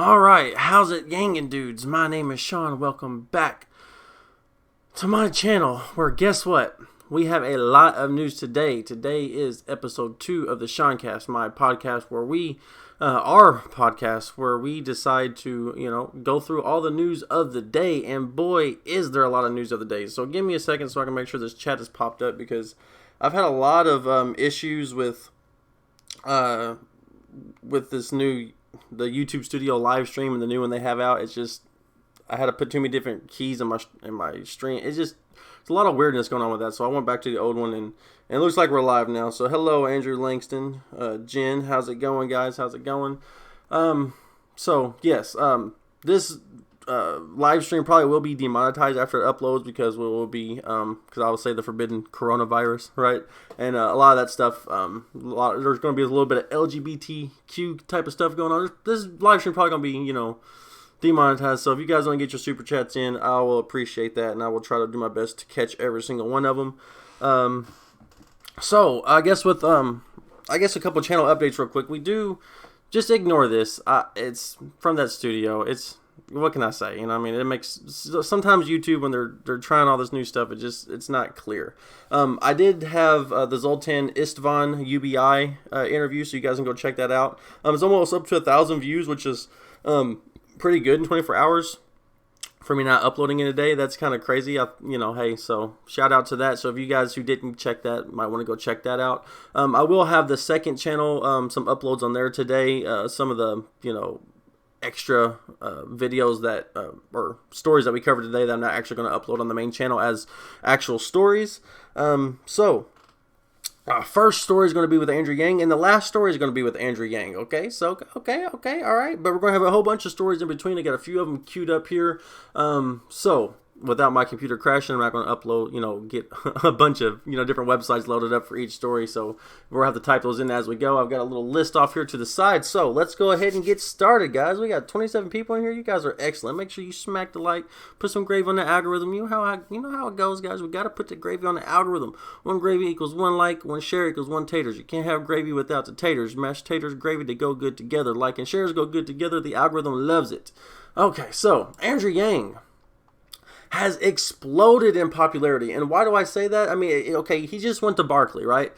Alright, how's it gangin', dudes? My name is Sean. Welcome back to my channel, where guess what? We have a lot of news today. Today is episode 2 of the Shawncast, my podcast where our podcast where we decide to, go through all the news of the day. And boy, is there a lot of news of the day. So give me a second so I can make sure this chat has popped up, because I've had a lot of issues with this the YouTube Studio live stream and the new one they have out. It's just, I had to put too many different keys in my stream. It's a lot of weirdness going on with that. So I went back to the old one, and it looks like we're live now. So hello, Andrew Langston, Jen, how's it going, guys? How's it going? So yes, this live stream probably will be demonetized after it uploads, because we will be because I will say the forbidden coronavirus, right? And a lot of that stuff, there's going to be a little bit of LGBTQ type of stuff going on. This live stream probably going to be demonetized. So if you guys want to get your super chats in, I will appreciate that, and I will try to do my best to catch every single one of them. So I guess with a couple channel updates real quick. We do just ignore this. It's from that studio. It's, what can I say? It makes, sometimes YouTube, when they're trying all this new stuff, it's not clear. I did have the Zoltan Istvan UBI interview, so you guys can go check that out. It's almost up to 1,000 views, which is pretty good in 24 hours for me not uploading in a day. That's kind of crazy. Hey, so shout out to that. So if you guys who didn't check that might want to go check that out. I will have the second channel, some uploads on there today. Some of the, extra videos that or stories that we covered today that I'm not actually going to upload on the main channel as actual stories. First story is going to be with Andrew Yang, and the last story is going to be with Andrew Yang. Okay, so okay, all right. But we're going to have a whole bunch of stories in between. I got a few of them queued up here. So without my computer crashing, I'm not going to upload, get a bunch of, different websites loaded up for each story. So we'll have to type those in as we go. I've got a little list off here to the side. So let's go ahead and get started, guys. We got 27 people in here. You guys are excellent. Make sure you smack the like, put some gravy on the algorithm. You know how it goes, guys. We got to put the gravy on the algorithm. One gravy equals one like, one share equals one taters. You can't have gravy without the taters. Mashed taters, gravy, they go good together. Like and shares go good together. The algorithm loves it. Okay, so Andrew Yang has exploded in popularity. And why do I say that? Okay, he just went to Barclay, right?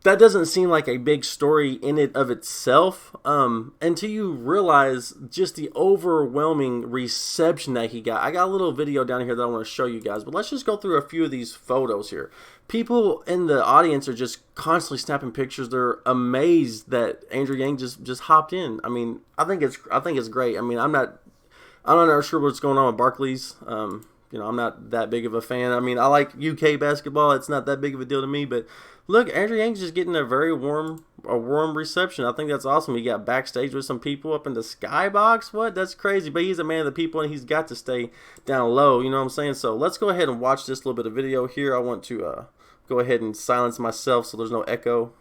That doesn't seem like a big story in it of itself, until you realize just the overwhelming reception that he got. I got a little video down here that I want to show you guys, but let's just go through a few of these photos here. People in the audience are just constantly snapping pictures. They're amazed that Andrew Yang just hopped in. I think it's great. I'm not sure what's going on with Barclays. I'm not that big of a fan. I like UK basketball. It's not that big of a deal to me. But look, Andrew Yang's just getting a very warm reception. I think that's awesome. He got backstage with some people up in the skybox. What? That's crazy. But he's a man of the people, and he's got to stay down low. You know what I'm saying? So let's go ahead and watch this little bit of video here. I want to go ahead and silence myself so there's no echo.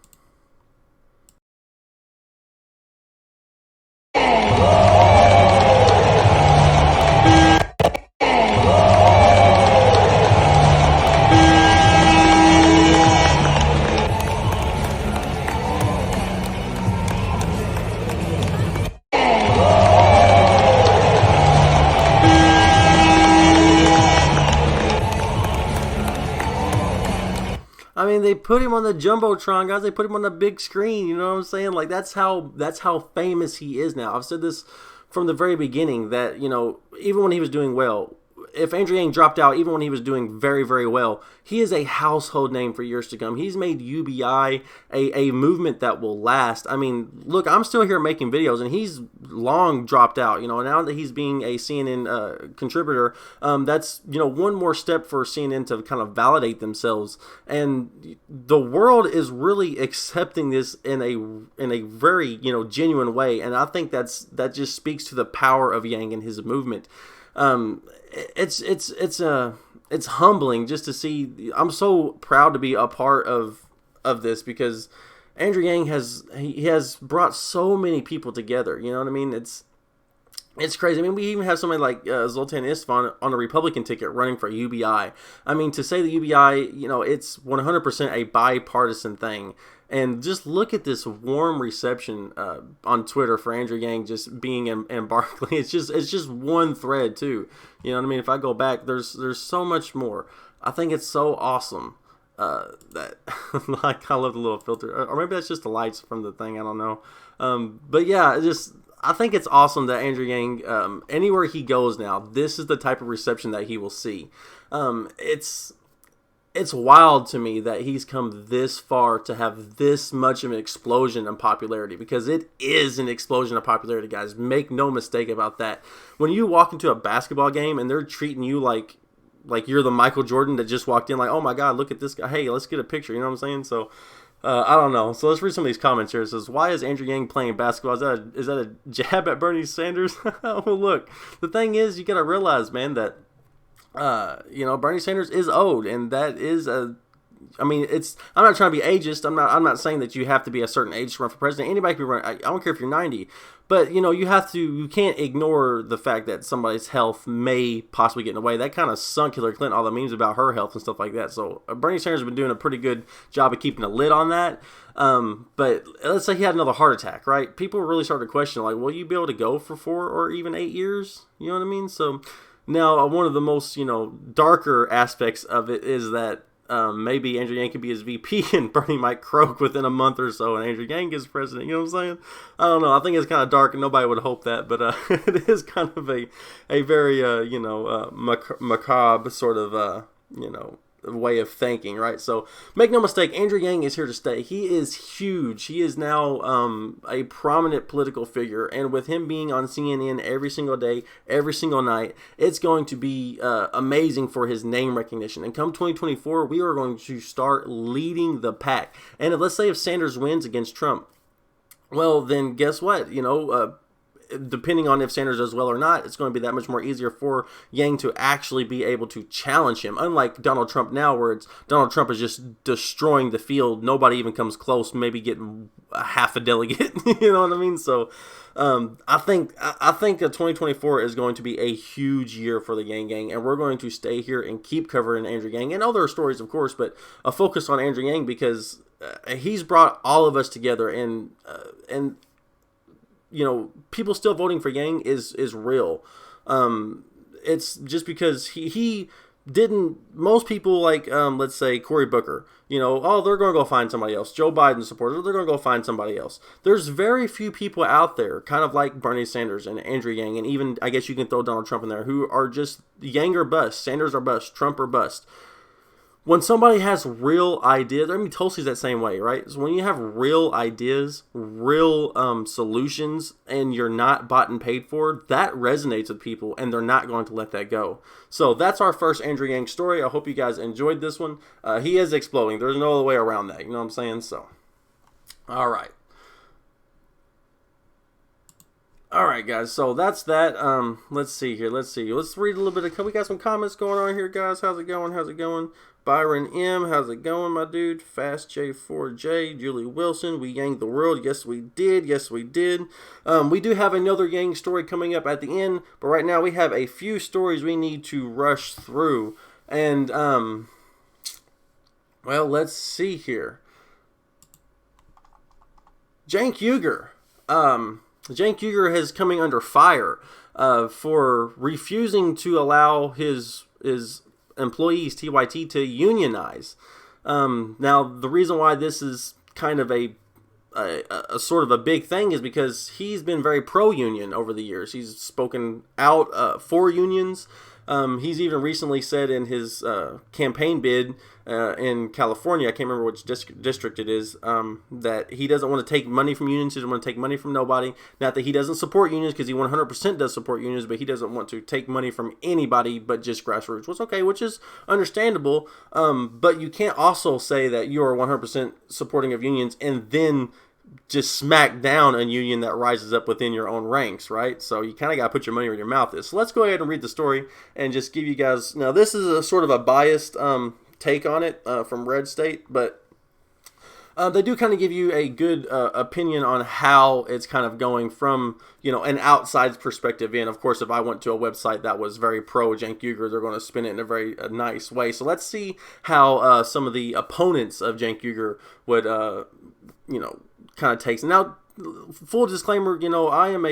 They put him on the Jumbotron, guys. They put him on the big screen. You know what I'm saying? Like, that's how famous he is now. I've said this from the very beginning that, even when he was doing well, if Andrew Yang dropped out, even when he was doing very, very well, he is a household name for years to come. He's made UBI a movement that will last. Look, I'm still here making videos, and he's long dropped out. Now that he's being a CNN contributor, that's, one more step for CNN to kind of validate themselves. And the world is really accepting this in a very, genuine way. And I think that just speaks to the power of Yang and his movement. It's humbling just to see. I'm so proud to be a part of this, because Andrew Yang has brought so many people together. You know what I mean? It's crazy. We even have somebody like Zoltan Istvan on a Republican ticket running for UBI. To say the UBI, it's 100% a bipartisan thing. And just look at this warm reception on Twitter for Andrew Yang just being in Barclay. It's just one thread too. You know what I mean? If I go back, there's so much more. I think it's so awesome that like I love the little filter, or maybe that's just the lights from the thing. I don't know. But yeah, I think it's awesome that Andrew Yang, anywhere he goes now, this is the type of reception that he will see. It's wild to me that he's come this far to have this much of an explosion in popularity, because it is an explosion of popularity, guys. Make no mistake about that. When you walk into a basketball game and they're treating you like you're the Michael Jordan that just walked in, like, oh my God, look at this guy. Hey, let's get a picture. You know what I'm saying? So I don't know. So let's read some of these comments here. It says, why is Andrew Yang playing basketball? Is that a jab at Bernie Sanders? Well, look, the thing is, you got to realize, man, that Bernie Sanders is owed, and that is I'm not trying to be ageist. I'm not saying that you have to be a certain age to run for president. Anybody can run. I don't care if you're 90, but you can't ignore the fact that somebody's health may possibly get in the way. That kind of sunk Hillary Clinton, all the memes about her health and stuff like that. So Bernie Sanders has been doing a pretty good job of keeping a lid on that. But let's say he had another heart attack, right? People really started to question, like, will you be able to go for 4 or even 8 years? You know what I mean? So now, one of the most, darker aspects of it is that maybe Andrew Yang could be his VP and Bernie might croak within a month or so and Andrew Yang is president. You know what I'm saying? I don't know. I think it's kind of dark and nobody would hope that, but it is kind of a very, macabre sort of, way of thinking, right? So make no mistake, Andrew Yang is here to stay. He is huge. He is now a prominent political figure, and with him being on CNN every single day, every single night, it's going to be amazing for his name recognition. And come 2024, we are going to start leading the pack. And let's say if Sanders wins against Trump, well, then guess what? Depending on if Sanders does well or not, it's going to be that much more easier for Yang to actually be able to challenge him. Unlike Donald Trump now, where Donald Trump is just destroying the field. Nobody even comes close, maybe getting half a delegate. You know what I mean? So I think 2024 is going to be a huge year for the Yang Gang, and we're going to stay here and keep covering Andrew Yang and other stories, of course, but a focus on Andrew Yang because he's brought all of us together, and people still voting for Yang is real. It's just because he didn't. Most people, like let's say Cory Booker, they're going to go find somebody else. Joe Biden supporters, they're going to go find somebody else. There's very few people out there, kind of like Bernie Sanders and Andrew Yang, and even I guess you can throw Donald Trump in there, who are just Yang or bust, Sanders or bust, Trump or bust. When somebody has real ideas, Tulsi's that same way, right? So when you have real ideas, real solutions, and you're not bought and paid for, that resonates with people, and they're not going to let that go. So that's our first Andrew Yang story. I hope you guys enjoyed this one. He is exploding. There's no other way around that. You know what I'm saying? So, all right. All right, guys. So that's that. Let's see here. Let's read a little bit of. We got some comments going on here, guys. How's it going? Byron M, how's it going, my dude? Fast J4J, Julie Wilson, we yanged the world. Yes, we did. We do have another Yang story coming up at the end, but right now we have a few stories we need to rush through. And, well, let's see here. Cenk Uygur. Cenk Uygur is coming under fire for refusing to allow his employees, TYT, to unionize. Now, the reason why this is kind of a sort of a big thing is because he's been very pro-union over the years. He's spoken out for unions. He's even recently said in his campaign bid in California, I can't remember which district it is, that he doesn't want to take money from unions. He doesn't want to take money from nobody. Not that he doesn't support unions, because he 100% does support unions, but he doesn't want to take money from anybody but just grassroots, which is understandable. But you can't also say that you are 100% supporting of unions and then just smack down a union that rises up within your own ranks, right? So you kind of got to put your money where your mouth is. So let's go ahead and read the story and just give you guys. Now, this is a sort of a biased take on it from Red State, but they do kind of give you a good opinion on how it's kind of going from, an outside perspective in. Of course, if I went to a website that was very pro Cenk Uygur, they're going to spin it in a very nice way. So let's see how some of the opponents of Cenk Uygur would kind of takes. Now, full disclaimer, I am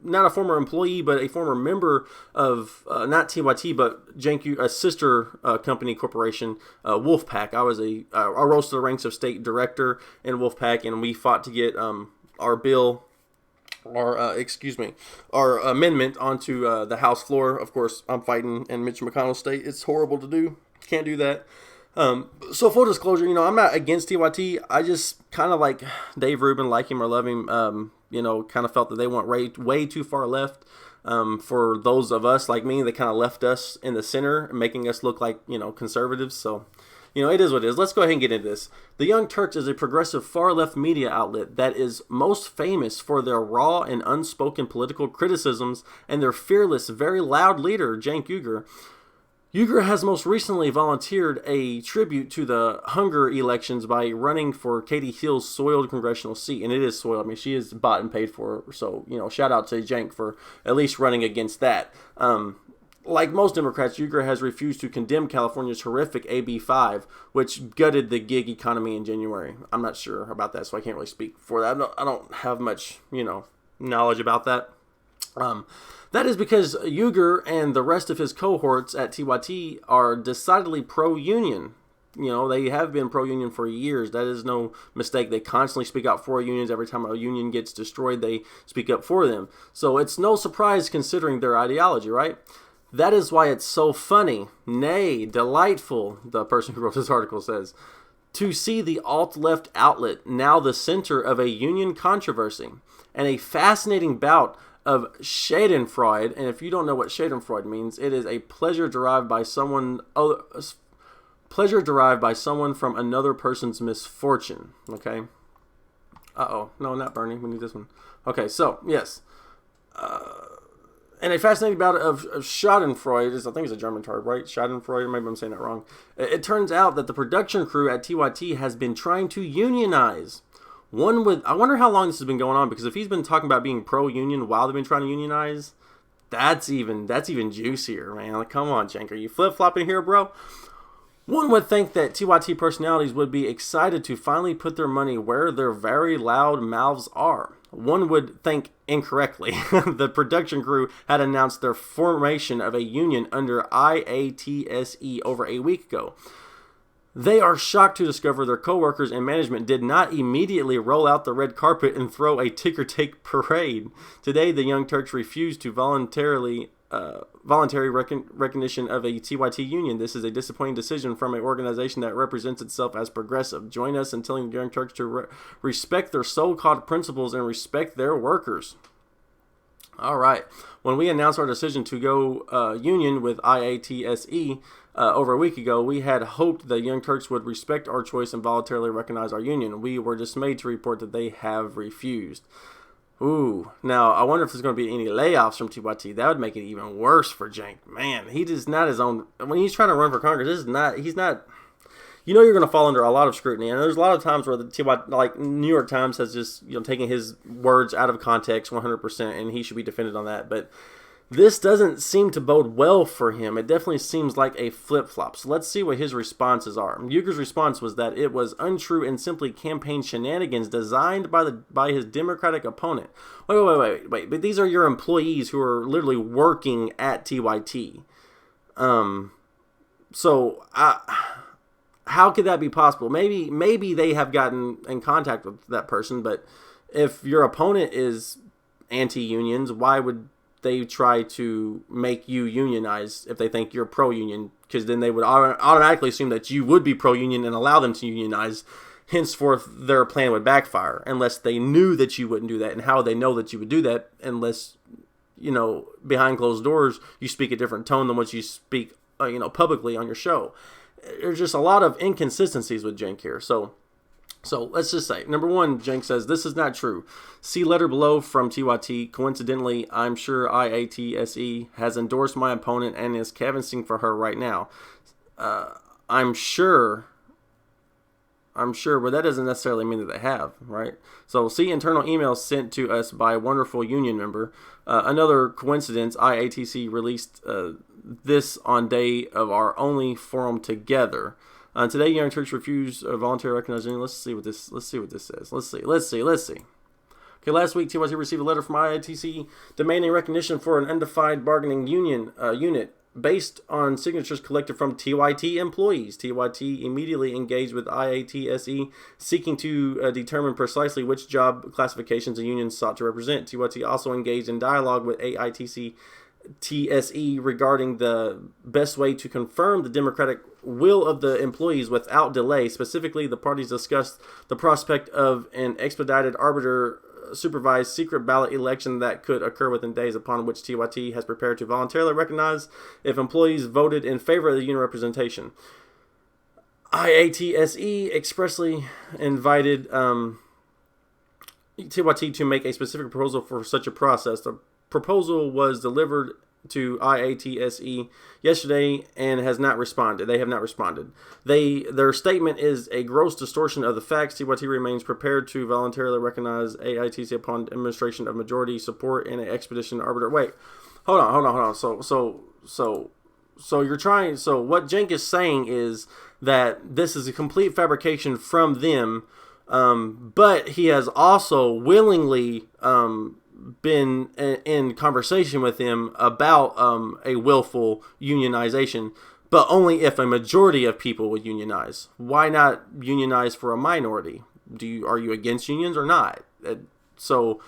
not a former employee, but a former member of not TYT, but Cenk, a sister company corporation, Wolfpack. I rose to the ranks of state director in Wolfpack, and we fought to get our bill, our amendment onto the House floor. Of course, I'm fighting in Mitch McConnell's state. It's horrible to do. Can't do that. So full disclosure, I'm not against TYT. I just kind of like Dave Rubin, like him or love him, kind of felt that they went way too far left. For those of us like me, they kind of left us in the center, making us look like, conservatives. So, it is what it is. Let's go ahead and get into this. The Young Turks is a progressive far-left media outlet that is most famous for their raw and unspoken political criticisms and their fearless, very loud leader, Cenk Uygur. Uygur has most recently volunteered a tribute to the hunger elections by running for Katie Hill's soiled congressional seat. And it is soiled. I mean, she is bought and paid for. So, shout out to Cenk for at least running against that. Like most Democrats, Uygur has refused to condemn California's horrific AB 5, which gutted the gig economy in January. I'm not sure about that, so I can't really speak for that. I don't have much, knowledge about that. That is because Uygur and the rest of his cohorts at TYT are decidedly pro-union. They have been pro-union for years. That is no mistake. They constantly speak out for unions. Every time a union gets destroyed, they speak up for them. So it's no surprise considering their ideology, right? That is why it's so funny, nay, delightful, the person who wrote this article says, to see the alt-left outlet now the center of a union controversy and a fascinating bout of Schadenfreude. And if you don't know what Schadenfreude means, it is a pleasure derived by someone from another person's misfortune. Okay. No, not Bernie. We need this one. Okay, so yes. And a fascinating bout of Schadenfreude I think it's a German term, right? Schadenfreude, maybe I'm saying that wrong. It turns out that the production crew at TYT has been trying to unionize. I wonder how long this has been going on, because if he's been talking about being pro-union while they've been trying to unionize, that's even juicier, man. Like, come on, Cenk, are you flip-flopping here, bro? One would think that TYT personalities would be excited to finally put their money where their very loud mouths are. One would think incorrectly. The production crew had announced their formation of a union under IATSE over a week ago. They are shocked to discover their coworkers and management did not immediately roll out the red carpet and throw a ticker-tape parade. Today, the Young Turks refused to voluntary recognition of a TYT union. This is a disappointing decision from an organization that represents itself as progressive. Join us in telling the Young Turks to respect their so-called principles and respect their workers. All right. When we announced our decision to go union with IATSE over a week ago, we had hoped the Young Turks would respect our choice and voluntarily recognize our union. We were dismayed to report that they have refused. Ooh. Now, I wonder if there's going to be any layoffs from TYT. That would make it even worse for Cenk. Man, he is not his own. When he's trying to run for Congress, he's not. You're going to fall under a lot of scrutiny. And there's a lot of times where the TYT, like New York Times has just, taken his words out of context 100%, and he should be defended on that. But this doesn't seem to bode well for him. It definitely seems like a flip-flop. So let's see what his responses are. Uyghur's response was that it was untrue and simply campaign shenanigans designed by his Democratic opponent. Wait. But these are your employees who are literally working at TYT. How could that be possible? Maybe they have gotten in contact with that person, but if your opponent is anti-unions, why would they try to make you unionize if they think you're pro-union? Because then they would automatically assume that you would be pro-union and allow them to unionize. Henceforth, their plan would backfire unless they knew that you wouldn't do that. And how would they know that you would do that unless, behind closed doors, you speak a different tone than what you speak, publicly on your show? There's just a lot of inconsistencies with Cenk here. So let's just say, number one, Cenk says, this is not true. See letter below from TYT. Coincidentally, I'm sure IATSE has endorsed my opponent and is canvassing for her right now. I'm sure, but that doesn't necessarily mean that they have, right? So see internal emails sent to us by a wonderful union member. Another coincidence, IATC released this on day of our only forum together. Today, Young Turks refused voluntary recognition. Let's see what this says. Let's see. Okay, last week, TYT received a letter from IATC demanding recognition for an undefined bargaining unit based on signatures collected from TYT employees. TYT immediately engaged with IATSE, seeking to determine precisely which job classifications the union sought to represent. TYT also engaged in dialogue with AITC TSE regarding the best way to confirm the democratic will of the employees without delay. Specifically, the parties discussed the prospect of an expedited arbiter supervised secret ballot election that could occur within days, upon which TYT has prepared to voluntarily recognize if employees voted in favor of the union representation. IATSE expressly invited TYT to make a specific proposal for such a process. The proposal was delivered to IATSE yesterday and has not responded. They have not responded. Their statement is a gross distortion of the facts. TYT remains prepared to voluntarily recognize AITC upon demonstration of majority support in an expedition arbiter. Wait, hold on. So you're trying. So what Cenk is saying is that this is a complete fabrication from them, but he has also willingly been in conversation with him about a willful unionization, but only if a majority of people would unionize. Why not unionize for a minority? Are you against unions or not? So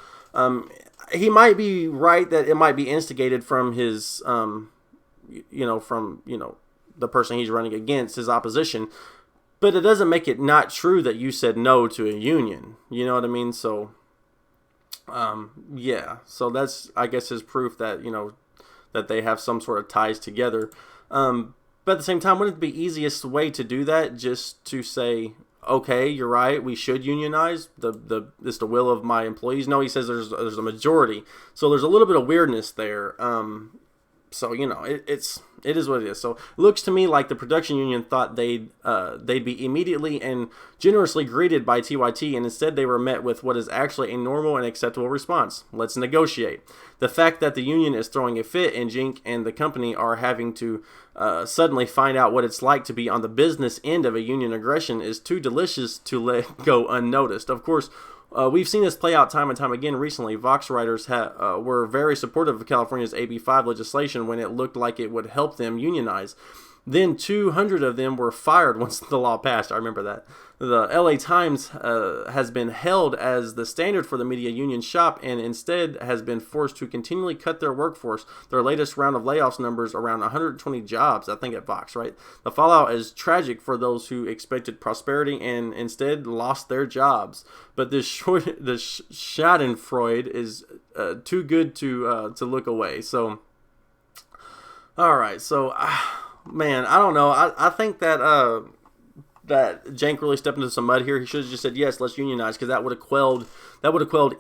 he might be right that it might be instigated from his the person he's running against, his opposition, but it doesn't make it not true that you said no to a union. You know what I mean? So so that's, I guess, his proof that, that they have some sort of ties together. But at the same time, wouldn't it be easiest way to do that just to say, okay, you're right, we should unionize, it's the will of my employees? No, he says there's a majority. So there's a little bit of weirdness there. So it is what it is. So it looks to me like the production union thought they'd be immediately and generously greeted by TYT, and instead they were met with what is actually a normal and acceptable response: let's negotiate. The fact that the union is throwing a fit and Cenk and the company are having to suddenly find out what it's like to be on the business end of a union aggression is too delicious to let go unnoticed. Of course, we've seen this play out time and time again recently. Vox writers were very supportive of California's AB 5 legislation when it looked like it would help them unionize. Then 200 of them were fired once the law passed. I remember that. The LA Times has been held as the standard for the media union shop, and instead has been forced to continually cut their workforce. Their latest round of layoffs numbers around 120 jobs, I think, at Vox, right? The fallout is tragic for those who expected prosperity and instead lost their jobs. But this Schadenfreude is too good to look away. So, all right. So, man, I don't know. I think that Cenk really stepped into some mud here. He should have just said, yes, let's unionize, because that would have quelled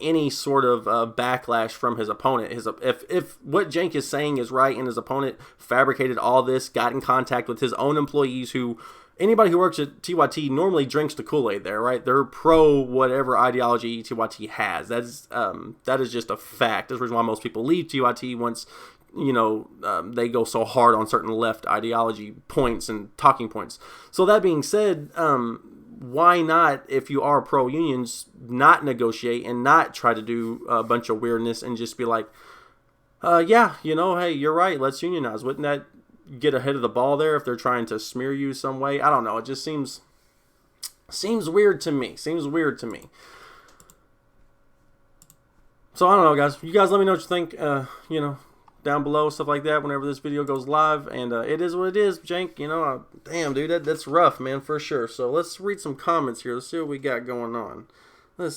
any sort of backlash from his opponent. If what Cenk is saying is right and his opponent fabricated all this, got in contact with his own employees, who anybody who works at TYT normally drinks the Kool-Aid there, right? They're pro whatever ideology TYT has. That is just a fact. That's the reason why most people leave TYT once they go so hard on certain left ideology points and talking points. So that being said, why not, if you are pro-unions, not negotiate and not try to do a bunch of weirdness and just be like, hey, you're right, let's unionize? Wouldn't that get ahead of the ball there if they're trying to smear you some way? I don't know. It just seems weird to me. So I don't know, guys. You guys let me know what you think, down below, stuff like that, whenever this video goes live. And it is what it is, Cenk. Damn, dude, that's rough, man, for sure. So let's read some comments here. Let's see what we got going on. It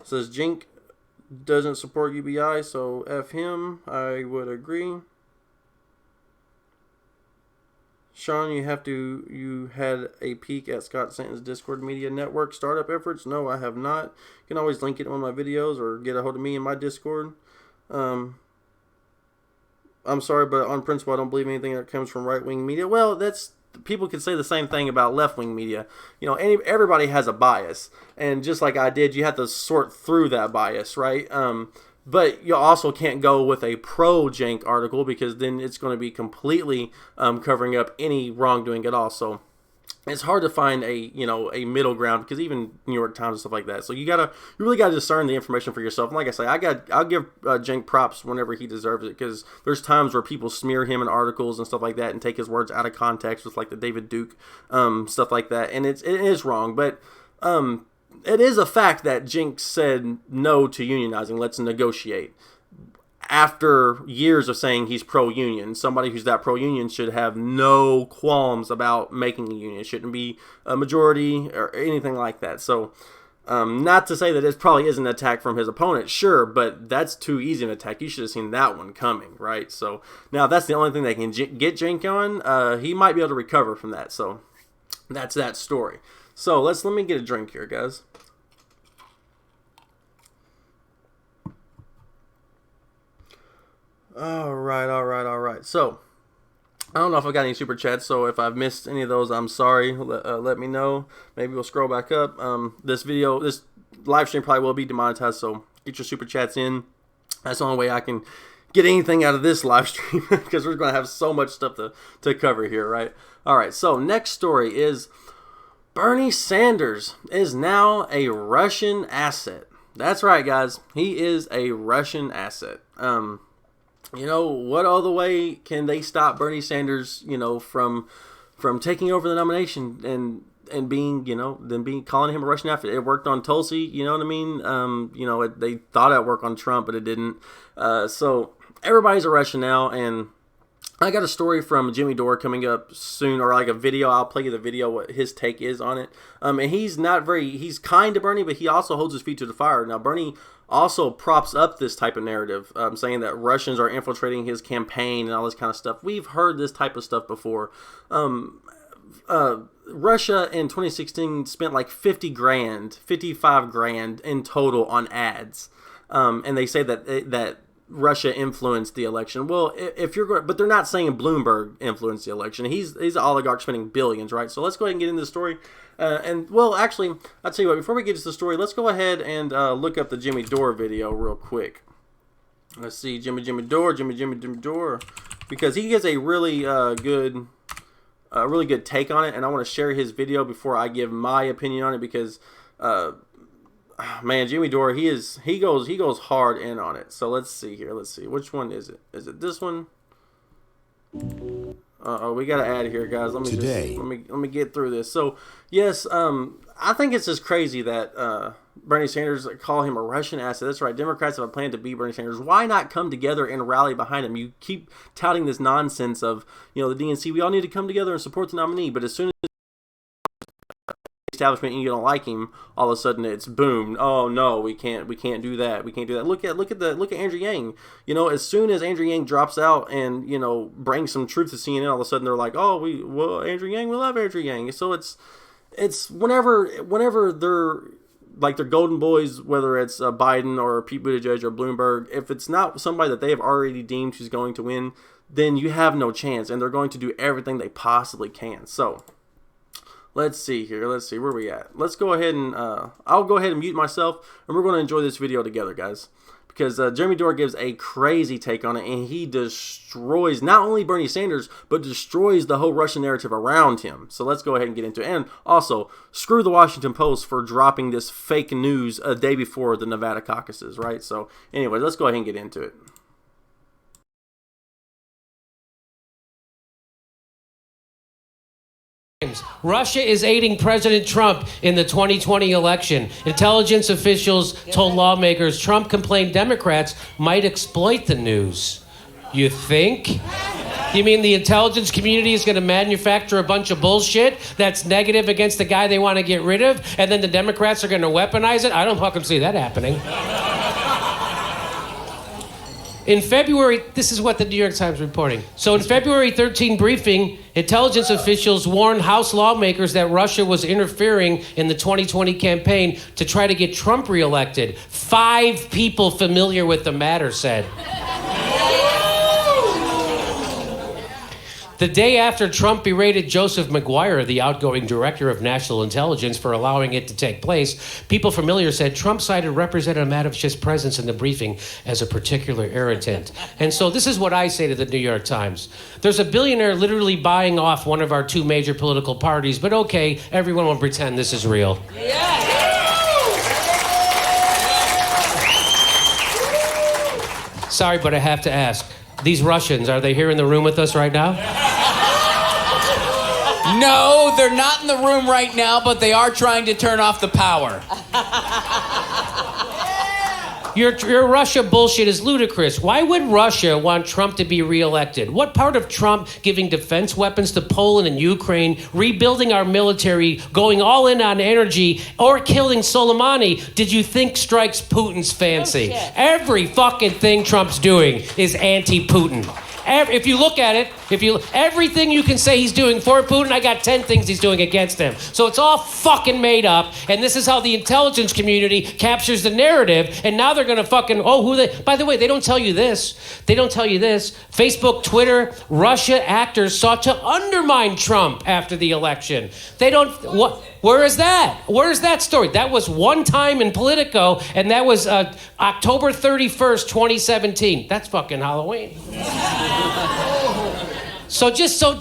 says Cenk doesn't support UBI, so F him. I would agree. Sean, you had a peek at Scott Stanton's Discord Media Network startup efforts? No, I have not. You can always link it on my videos or get a hold of me in my Discord. I'm sorry, but on principle, I don't believe anything that comes from right-wing media. Well, people can say the same thing about left-wing media. Everybody has a bias, and just like I did, you have to sort through that bias, right? But you also can't go with a pro-Cenk article because then it's going to be completely covering up any wrongdoing at all. So it's hard to find a middle ground, because even New York Times and stuff like that. So you really gotta discern the information for yourself. And like I say, I'll give Cenk props whenever he deserves it, because there's times where people smear him in articles and stuff like that and take his words out of context with like the David Duke stuff like that, and it is wrong. But it is a fact that Cenk said no to unionizing. Let's negotiate. After years of saying he's pro-union, somebody who's that pro-union should have no qualms about making a union. It shouldn't be a majority or anything like that. So, not to say that it probably is an attack from his opponent, sure, but that's too easy an attack. You should have seen that one coming, right? So, now that's the only thing they can get Cenk on. He might be able to recover from that. So, that's that story. So, let me get a drink here, guys. All right. So, I don't know if I got any super chats, so if I've missed any of those, I'm sorry. Let me know. Maybe we'll scroll back up. This live stream probably will be demonetized, so get your super chats in. That's the only way I can get anything out of this live stream, because we're going to have so much stuff to cover here, right? All right, so next story is Bernie Sanders is now a Russian asset. That's right, guys. He is a Russian asset. What other way can they stop Bernie Sanders, from taking over the nomination and being, calling him a Russian asset? It worked on Tulsi, you know what I mean? They thought it would work on Trump, but it didn't. So everybody's a Russian now, and I got a story from Jimmy Dore coming up soon, or like a video. I'll play you the video, what his take is on it. And he's kind to Bernie, but he also holds his feet to the fire. Now, Bernie also props up this type of narrative, saying that Russians are infiltrating his campaign and all this kind of stuff. We've heard this type of stuff before. Russia in 2016 spent like 55 grand in total on ads. And they say that Russia influenced the election. Well, but they're not saying Bloomberg influenced the election. He's an oligarch spending billions, right? So let's go ahead and get into the story. Actually, I'll tell you what, before we get to the story, let's go ahead and look up the Jimmy Dore video real quick. Let's see, Jimmy Dore, because he gives a really good take on it, and I want to share his video before I give my opinion on it, because man, Jimmy Dore, he goes hard in on it. So let's see here. Let's see, which one is it? Is it this one? We got to add here, guys. Let me get through this. So yes, I think it's just crazy that Bernie Sanders call him a Russian asset. That's right. Democrats have a plan to beat Bernie Sanders. Why not come together and rally behind him? You keep touting this nonsense of the DNC. We all need to come together and support the nominee. But as soon as establishment and you don't like him, all of a sudden it's boom. Oh no, we can't do that. We can't do that. Look at Andrew Yang. As soon as Andrew Yang drops out and brings some truth to CNN, all of a sudden they're like, Andrew Yang, we love Andrew Yang. So it's whenever they're like their golden boys, whether it's Biden or Pete Buttigieg or Bloomberg, if it's not somebody that they have already deemed who's going to win, then you have no chance, and they're going to do everything they possibly can. So let's see here. Let's see where we at. Let's go ahead and I'll go ahead and mute myself, and we're going to enjoy this video together, guys. Because Jimmy Dore gives a crazy take on it, and he destroys not only Bernie Sanders, but destroys the whole Russian narrative around him. So let's go ahead and get into it. And also, screw the Washington Post for dropping this fake news a day before the Nevada caucuses, right? So anyway, let's go ahead and get into it. Russia is aiding President Trump in the 2020 election. Intelligence officials told lawmakers Trump complained Democrats might exploit the news. You think? You mean the intelligence community is going to manufacture a bunch of bullshit that's negative against the guy they want to get rid of, and then the Democrats are going to weaponize it? I don't fucking see that happening. In February, this is what the New York Times reporting. So in February 13 briefing, intelligence officials warned House lawmakers that Russia was interfering in the 2020 campaign to try to get Trump reelected. 5 people familiar with the matter said. The day after Trump berated Joseph McGuire, the outgoing director of national intelligence, for allowing it to take place, people familiar said Trump cited Representative Madov's presence in the briefing as a particular irritant. And so this is what I say to the New York Times. There's a billionaire literally buying off one of our two major political parties, but okay, everyone will pretend this is real. Sorry, but I have to ask. These Russians, are they here in the room with us right now? No, they're not in the room right now, but they are trying to turn off the power. Your Russia bullshit is ludicrous. Why would Russia want Trump to be reelected? What part of Trump giving defense weapons to Poland and Ukraine, rebuilding our military, going all in on energy, or killing Soleimani did you think strikes Putin's fancy? Oh, Every fucking thing Trump's doing is anti-Putin. If you look at it, everything you can say he's doing for Putin, I got 10 things he's doing against him. So it's all fucking made up, and this is how the intelligence community captures the narrative, and now they're gonna fucking, by the way, they don't tell you this. Facebook, Twitter, Russia actors sought to undermine Trump after the election. Where is that? Where is that story? That was one time in Politico, and that was October 31st, 2017. That's fucking Halloween. So just so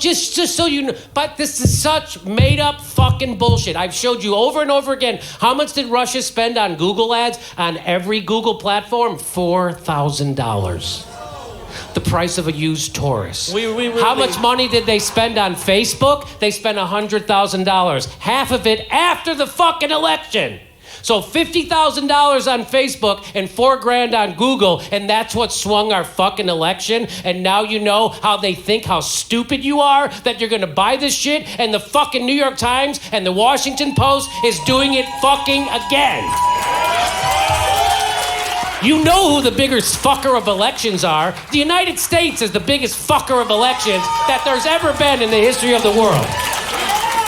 you know, but this is such made up fucking bullshit. I've showed you over and over again. How much did Russia spend on Google ads on every Google platform? $4,000. The price of a used Taurus. How much money did they spend on Facebook? They spent $100,000. Half of it after the fucking election. So $50,000 on Facebook and $4,000 on Google, and that's what swung our fucking election. And now you know how they think how stupid you are, that you're gonna buy this shit, and the fucking New York Times and the Washington Post is doing it fucking again. You know who the biggest fucker of elections are. The United States is the biggest fucker of elections that there's ever been in the history of the world.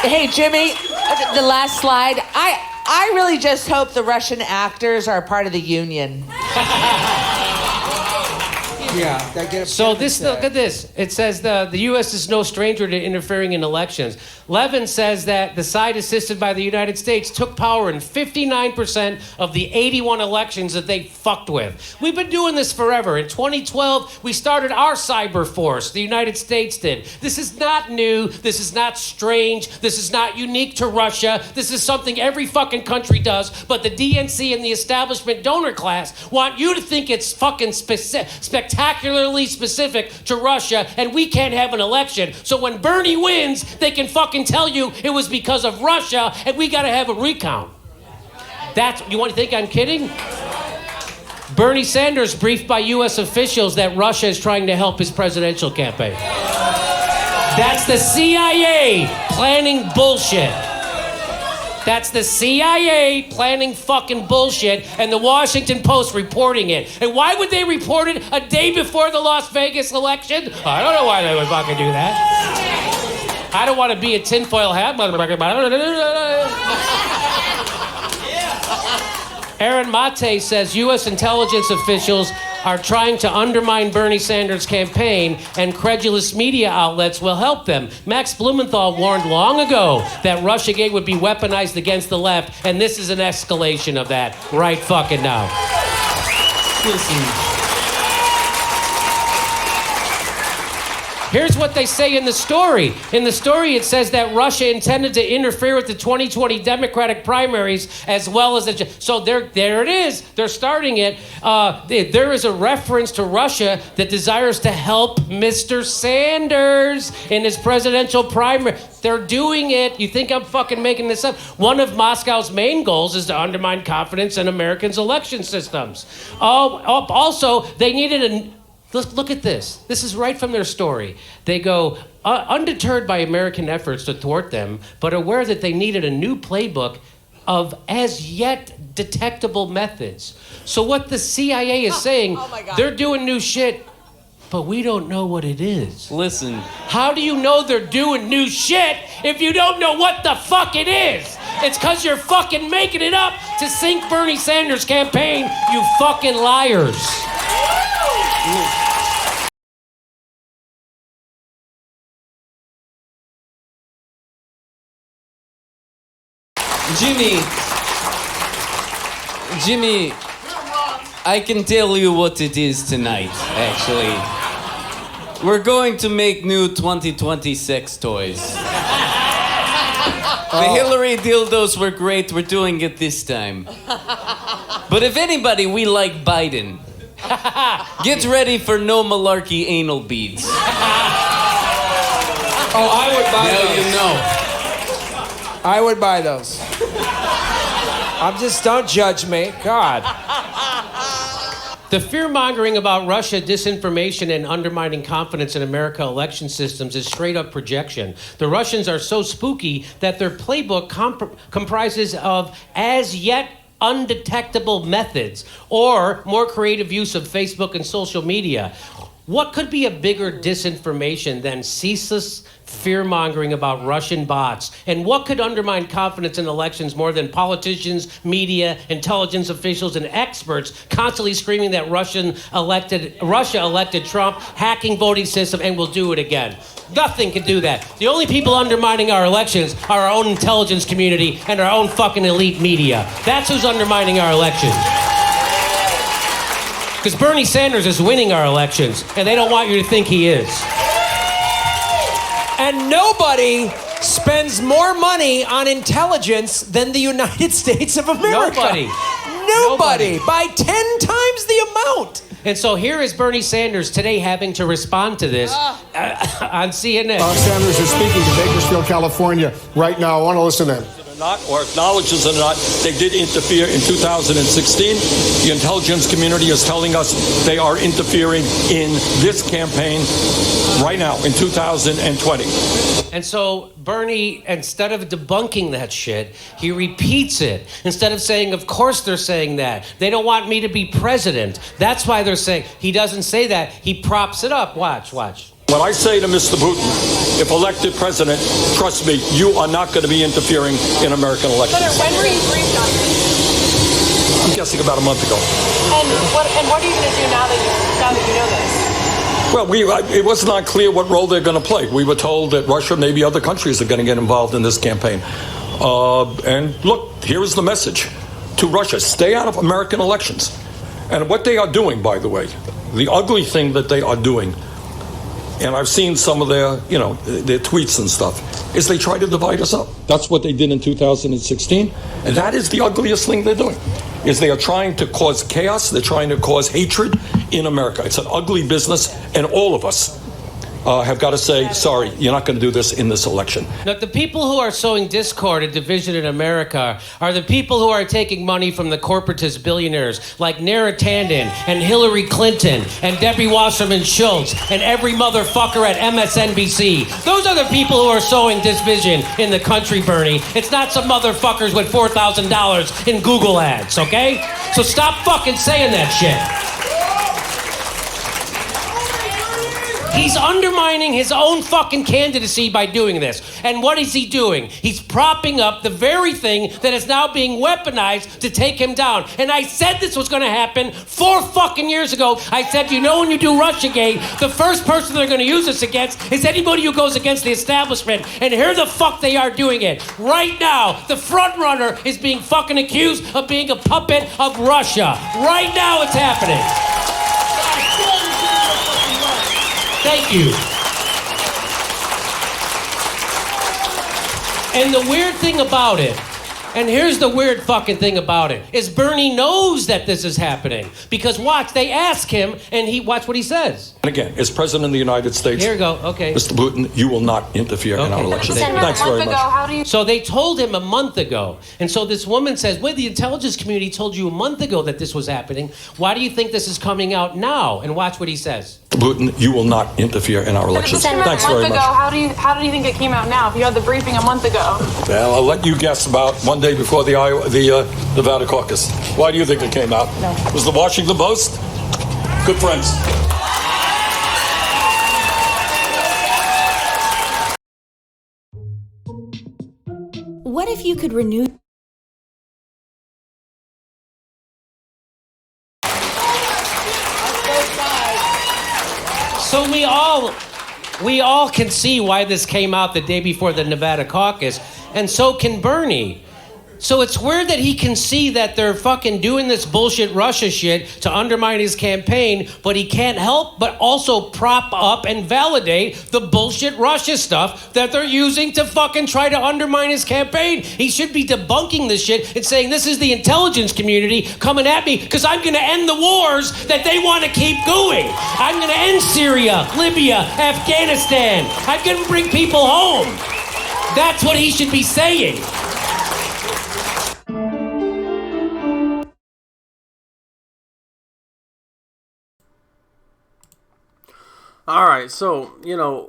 Hey, Jimmy, the last slide. I really just hope the Russian actors are part of the union. Yeah, they get So look at this. It says the U.S. is no stranger to interfering in elections. Levin says that the side assisted by the United States took power in 59% of the 81 elections that they fucked with. We've been doing this forever. In 2012, we started our cyber force. The United States did. This is not new. This is not strange. This is not unique to Russia. This is something every fucking country does. But the DNC and the establishment donor class want you to think it's fucking spectacularly specific to Russia, and we can't have an election. So when Bernie wins, they can fucking tell you it was because of Russia, and we gotta have a recount. You want to think I'm kidding? Bernie Sanders briefed by U.S. officials that Russia is trying to help his presidential campaign. That's the CIA planning bullshit. That's the CIA planning fucking bullshit, and the Washington Post reporting it. And why would they report it a day before the Las Vegas election? I don't know why they would fucking do that. I don't want to be a tinfoil hat, motherfucker. Aaron Mate says U.S. intelligence officials are trying to undermine Bernie Sanders' campaign, and credulous media outlets will help them. Max Blumenthal warned long ago that Russiagate would be weaponized against the left, and this is an escalation of that right fucking now. Listen. Here's what they say in the story. In the story, it says that Russia intended to interfere with the 2020 Democratic primaries as well as so there it is. They're starting it. There is a reference to Russia that desires to help Mr. Sanders in his presidential primary. They're doing it. You think I'm fucking making this up? One of Moscow's main goals is to undermine confidence in Americans' election systems. Also, they needed Look at this. This is right from their story. They go, undeterred by American efforts to thwart them, but aware that they needed a new playbook of as yet detectable methods. So what the CIA is saying, they're doing new shit, but we don't know what it is. Listen. How do you know they're doing new shit if you don't know what the fuck it is? It's because you're fucking making it up to sink Bernie Sanders' campaign, you fucking liars. Jimmy, I can tell you what it is tonight, actually. We're going to make new 2020 sex toys. The Hillary dildos were great. We're doing it this time. But if anybody, we like Biden. Get ready for no malarkey anal beads. Oh, I would buy Now those. you know. I would buy those. Don't judge me. God. The fear-mongering about Russia, disinformation, and undermining confidence in American election systems is straight-up projection. The Russians are so spooky that their playbook comprises of as-yet undetectable methods or more creative use of Facebook and social media. What could be a bigger disinformation than ceaseless fear-mongering about Russian bots? And what could undermine confidence in elections more than politicians, media, intelligence officials, and experts constantly screaming that Russia elected Trump, hacking voting system, and will do it again? Nothing can do that. The only people undermining our elections are our own intelligence community and our own fucking elite media. That's who's undermining our elections. Because Bernie Sanders is winning our elections, and they don't want you to think he is. And nobody spends more money on intelligence than the United States of America. Nobody. By 10 times the amount. And so here is Bernie Sanders today having to respond to this on CNN. Sanders is speaking to Bakersfield, California right now. I want to listen to him. Not or acknowledges it or not, they did interfere in 2016. The intelligence community is telling us they are interfering in this campaign right now in 2020. And so Bernie, instead of debunking that shit, he repeats it. Instead of saying, of course they're saying that. They don't want me to be president. That's why they're saying. He doesn't say that. He props it up. Watch. What I say to Mr. Putin, if elected president, trust me, you are not going to be interfering in American elections. Senator, when were you briefed on this? I'm guessing about a month ago. And what are you going to do now that you know this? Well, it was not clear what role they're going to play. We were told that Russia, maybe other countries are going to get involved in this campaign. And look, here is the message to Russia. Stay out of American elections. And what they are doing, by the way, the ugly thing that they are doing, and I've seen some of their tweets and stuff, is they try to divide us up. That's what they did in 2016. And that is the ugliest thing they're doing, is they are trying to cause chaos. They're trying to cause hatred in America. It's an ugly business, and all of us have got to say, sorry, you're not going to do this in this election. Now, the people who are sowing discord and division in America are the people who are taking money from the corporatist billionaires like Nara Tanden and Hillary Clinton and Debbie Wasserman Schultz and every motherfucker at MSNBC. Those are the people who are sowing division in the country, Bernie. It's not some motherfuckers with $4,000 in Google ads, okay? So stop fucking saying that shit. He's undermining his own fucking candidacy by doing this. And what is he doing? He's propping up the very thing that is now being weaponized to take him down. And I said this was going to happen 4 fucking years ago. I said, you know, when you do Russiagate, the first person they're going to use this against is anybody who goes against the establishment. And here the fuck they are doing it. Right now, the front runner is being fucking accused of being a puppet of Russia. Right now it's happening. Thank you. And the weird thing about it, and here's the weird fucking thing about it, is Bernie knows that this is happening. Because watch, they ask him, and watch what he says. And again, as President of the United States, here we go, okay. Mr. Putin, you will not interfere in our elections. Thanks very much. So they told him a month ago. And so this woman says, well, the intelligence community told you a month ago that this was happening. Why do you think this is coming out now? And watch what he says. Putin, you will not interfere in our elections. Thanks very much. How do you think it came out now? If you had the briefing a month ago. Well, I'll let you guess about one day before the Nevada caucus. Why do you think it came out? No. Was the Washington Post? Good friends. What if you could renew? So we all can see why this came out the day before the Nevada caucus, and so can Bernie. So it's weird that he can see that they're fucking doing this bullshit Russia shit to undermine his campaign, but he can't help but also prop up and validate the bullshit Russia stuff that they're using to fucking try to undermine his campaign. He should be debunking this shit and saying this is the intelligence community coming at me because I'm going to end the wars that they want to keep going. I'm going to end Syria, Libya, Afghanistan. I'm going to bring people home. That's what he should be saying. All right, so,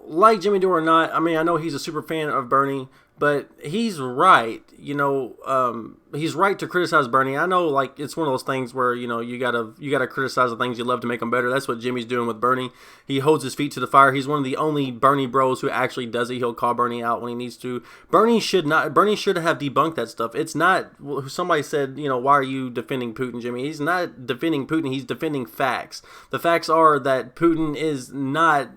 like Jimmy Do or not, I mean, I know he's a super fan of Bernie, but he's right. He's right to criticize Bernie. I know, like, it's one of those things where, you gotta criticize the things you love to make them better. That's what Jimmy's doing with Bernie. He holds his feet to the fire. He's one of the only Bernie bros who actually does it. He'll call Bernie out when he needs to. Bernie should have debunked that stuff. It's not, somebody said, why are you defending Putin, Jimmy? He's not defending Putin. He's defending facts. The facts are that Putin is not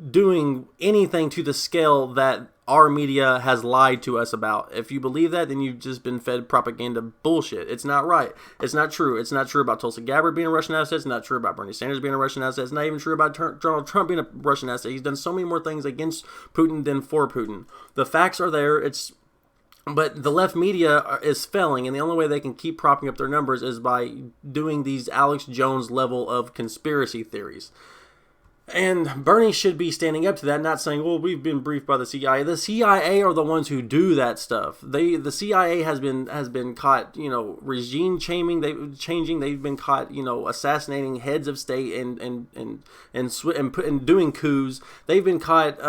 doing anything to the scale that our media has lied to us about. If you believe that, then you've just been fed propaganda bullshit. It's not right. It's not true. It's not true about Tulsi Gabbard being a Russian asset. It's not true about Bernie Sanders being a Russian asset. It's not even true about Donald Trump being a Russian asset. He's done so many more things against Putin than for Putin. The facts are there. But the left media is failing, and the only way they can keep propping up their numbers is by doing these Alex Jones level of conspiracy theories. And Bernie should be standing up to that, not saying, well, we've been briefed by the CIA. The CIA are the ones who do that stuff. The CIA has been caught, regime changing. They've been caught, assassinating heads of state and doing coups. They've been caught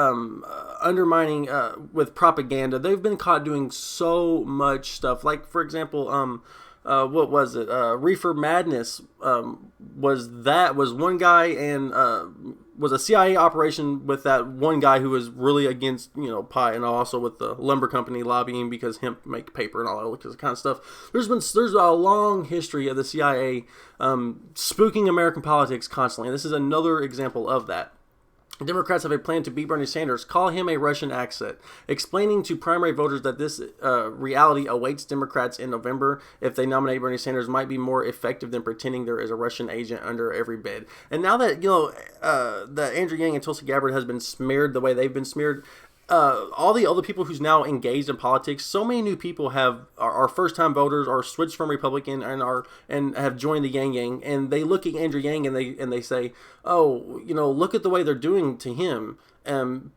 undermining with propaganda. They've been caught doing so much stuff. Like, for example, what was it? Reefer Madness was one guy and was a CIA operation with that one guy who was really against pot, and also with the lumber company lobbying because hemp make paper and all that kind of stuff. There's a long history of the CIA spooking American politics constantly, and this is another example of that. Democrats have a plan to beat Bernie Sanders, call him a Russian asset, explaining to primary voters that this reality awaits Democrats in November if they nominate Bernie Sanders might be more effective than pretending there is a Russian agent under every bed. And now that, that Andrew Yang and Tulsi Gabbard has been smeared the way they've been smeared, all the other people who's now engaged in politics, so many new people are first-time voters, are switched from Republican and have joined the Yang Gang, and they look at Andrew Yang and they say, oh, look at the way they're doing to him.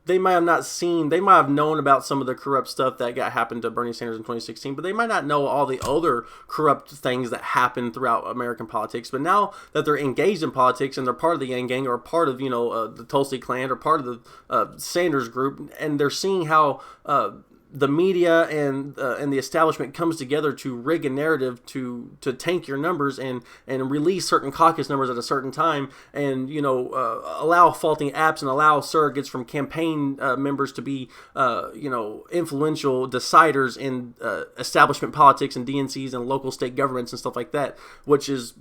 They might have known about some of the corrupt stuff that happened to Bernie Sanders in 2016, but they might not know all the other corrupt things that happened throughout American politics. But now that they're engaged in politics and they're part of the Yang Gang or part of the Tulsi clan or part of the Sanders group, and they're seeing how the media and the establishment comes together to rig a narrative to tank your numbers and release certain caucus numbers at a certain time, and allow faulty apps and allow surrogates from campaign members to be influential deciders in establishment politics and DNCs and local state governments and stuff like that, which is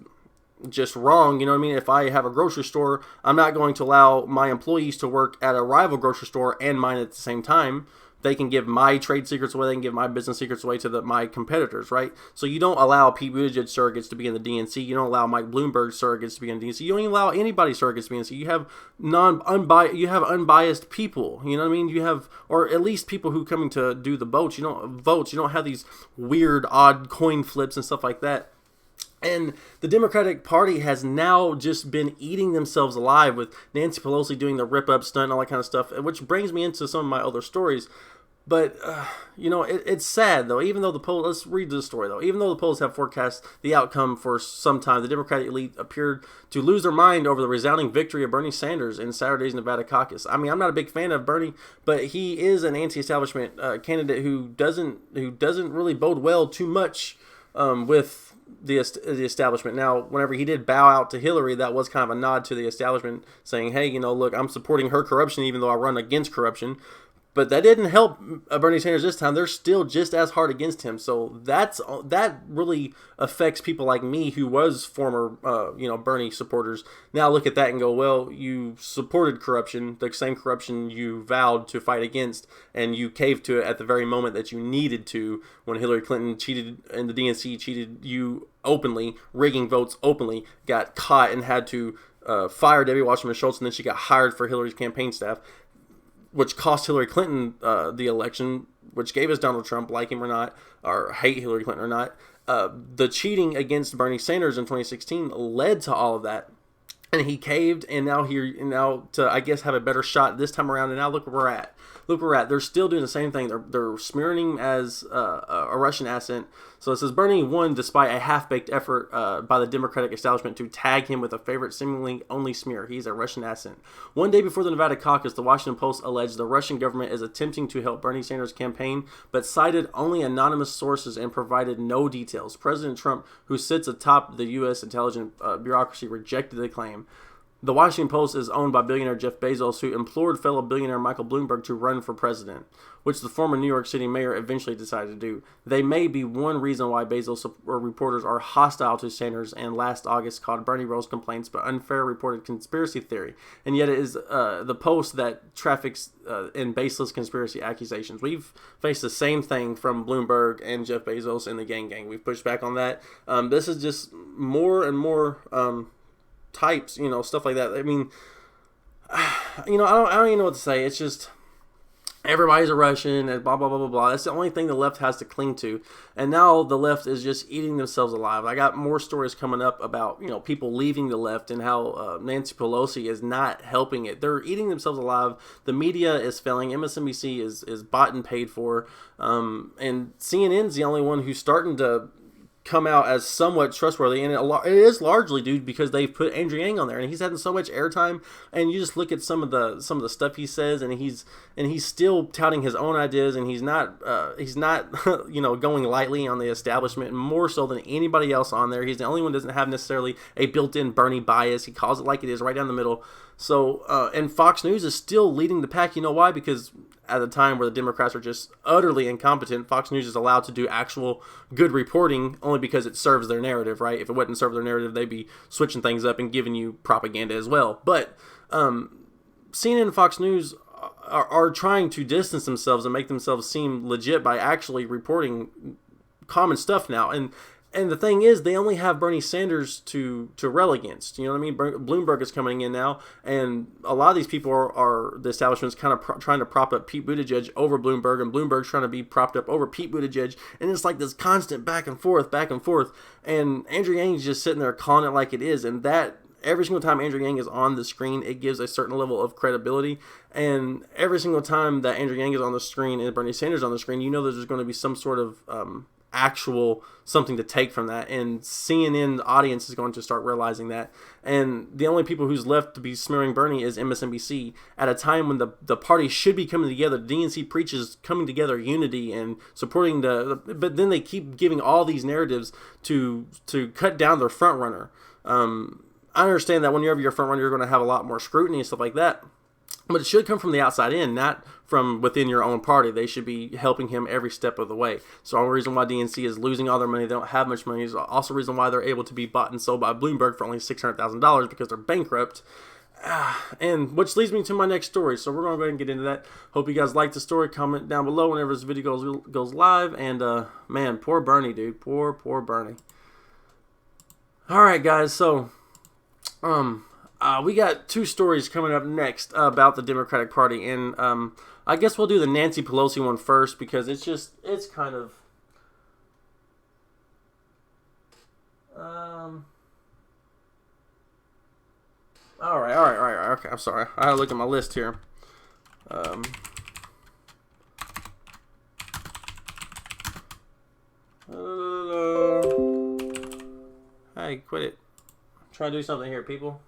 just wrong. If I have a grocery store, I'm not going to allow my employees to work at a rival grocery store and mine at the same time. They can give my trade secrets away. They can give my business secrets away to my competitors, right? So you don't allow Pete Buttigieg surrogates to be in the DNC. You don't allow Mike Bloomberg surrogates to be in the DNC. You don't even allow anybody surrogates to be in the DNC. You have unbiased people. You know what I mean? You have, or at least people who coming to do the votes. You don't have these weird, odd coin flips and stuff like that. And the Democratic Party has now just been eating themselves alive with Nancy Pelosi doing the rip-up stunt and all that kind of stuff, which brings me into some of my other stories. But, it's sad, though. Even though the polls, let's read the story, though. Even though the polls have forecast the outcome for some time, the Democratic elite appeared to lose their mind over the resounding victory of Bernie Sanders in Saturday's Nevada caucus. I mean, I'm not a big fan of Bernie, but he is an anti-establishment candidate who doesn't really bode well too much with the establishment. Now, whenever he did bow out to Hillary, that was kind of a nod to the establishment, saying, hey, look, I'm supporting her corruption even though I run against corruption. But that didn't help Bernie Sanders this time. They're still just as hard against him. So that really affects people like me, who was former, Bernie supporters. Now look at that and go, well, you supported corruption, the same corruption you vowed to fight against, and you caved to it at the very moment that you needed to, when Hillary Clinton cheated and the DNC cheated you openly, rigging votes openly, got caught and had to fire Debbie Wasserman Schultz, and then she got hired for Hillary's campaign staff, which cost Hillary Clinton the election, which gave us Donald Trump, like him or not, or hate Hillary Clinton or not. The cheating against Bernie Sanders in 2016 led to all of that, and he caved, and now to, I guess, have a better shot this time around, and now look where we're at. They're still doing the same thing. They're smearing him as a Russian asset. So it says Bernie won despite a half-baked effort by the Democratic establishment to tag him with a favorite seemingly only smear. He's a Russian asset. One day before the Nevada caucus, the Washington Post alleged the Russian government is attempting to help Bernie Sanders' campaign, but cited only anonymous sources and provided no details. President Trump, who sits atop the U.S. intelligence bureaucracy, rejected the claim. The Washington Post is owned by billionaire Jeff Bezos, who implored fellow billionaire Michael Bloomberg to run for president, which the former New York City mayor eventually decided to do. They may be one reason why Bezos reporters are hostile to Sanders and last August called Bernie Rose complaints but unfair reported conspiracy theory. And yet it is the Post that traffics in baseless conspiracy accusations. We've faced the same thing from Bloomberg and Jeff Bezos and the gang. We've pushed back on that. This is just more and more types, stuff like that. I mean, I don't even know what to say. It's just everybody's a Russian and blah, blah, blah, blah, blah. That's the only thing the left has to cling to. And now the left is just eating themselves alive. I got more stories coming up about, people leaving the left and how Nancy Pelosi is not helping it. They're eating themselves alive. The media is failing. MSNBC is bought and paid for. And CNN's the only one who's starting to come out as somewhat trustworthy, and it is largely due because they've put Andrew Yang on there, and he's having so much airtime. And you just look at some of the stuff he says, and he's still touting his own ideas, and he's not going lightly on the establishment, more so than anybody else on there. He's the only one who doesn't have necessarily a built-in Bernie bias. He calls it like it is, right down the middle. So and Fox News is still leading the pack. You know why? Because at a time where the Democrats are just utterly incompetent, Fox News is allowed to do actual good reporting only because it serves their narrative, right? If it wouldn't serve their narrative, they'd be switching things up and giving you propaganda as well. But CNN and Fox News are trying to distance themselves and make themselves seem legit by actually reporting common stuff now. And the thing is, they only have Bernie Sanders to rail against. You know what I mean? Bloomberg is coming in now, and a lot of these people are the establishment's kind of trying to prop up Pete Buttigieg over Bloomberg, and Bloomberg's trying to be propped up over Pete Buttigieg, and it's like this constant back and forth, and Andrew Yang's just sitting there calling it like it is, and that every single time Andrew Yang is on the screen, it gives a certain level of credibility. And every single time that Andrew Yang is on the screen and Bernie Sanders on the screen, you know there's going to be some sort of actual something to take from that. And CNN audience is going to start realizing that. And the only people who's left to be smearing Bernie is MSNBC at a time when the party should be coming together. The DNC preaches coming together, unity, and supporting but then they keep giving all these narratives to cut down their front runner. I understand that whenever you're a front runner, you're going to have a lot more scrutiny and stuff like that. But it should come from the outside in, not from within your own party. They should be helping him every step of the way. So the only reason why DNC is losing all their money, they don't have much money, is also the reason why they're able to be bought and sold by Bloomberg for only $600,000 because they're bankrupt. And which leads me to my next story. So we're going to go ahead and get into that. Hope you guys like the story. Comment down below whenever this video goes live. And man, poor Bernie, dude. Poor Bernie. All right, guys. So we got two stories coming up next about the Democratic Party, and I guess we'll do the Nancy Pelosi one first because it's kind of all right. Okay, I'm sorry. I had to look at my list here. Hey, quit it. Try to do something here, people.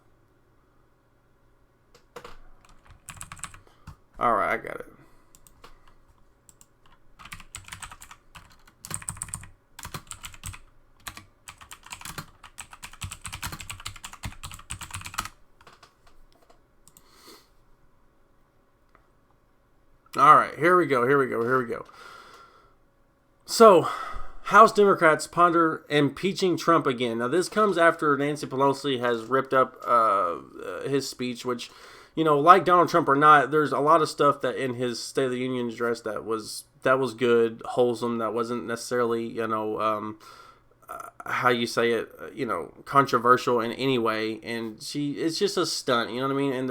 Alright, I got it. All right, here we go. So, House Democrats ponder impeaching Trump again. Now, this comes after Nancy Pelosi has ripped up his speech, which, like Donald Trump or not, there's a lot of stuff that in his State of the Union address that was good, wholesome, that wasn't necessarily, how you say it, controversial in any way. And it's just a stunt, you know what I mean? And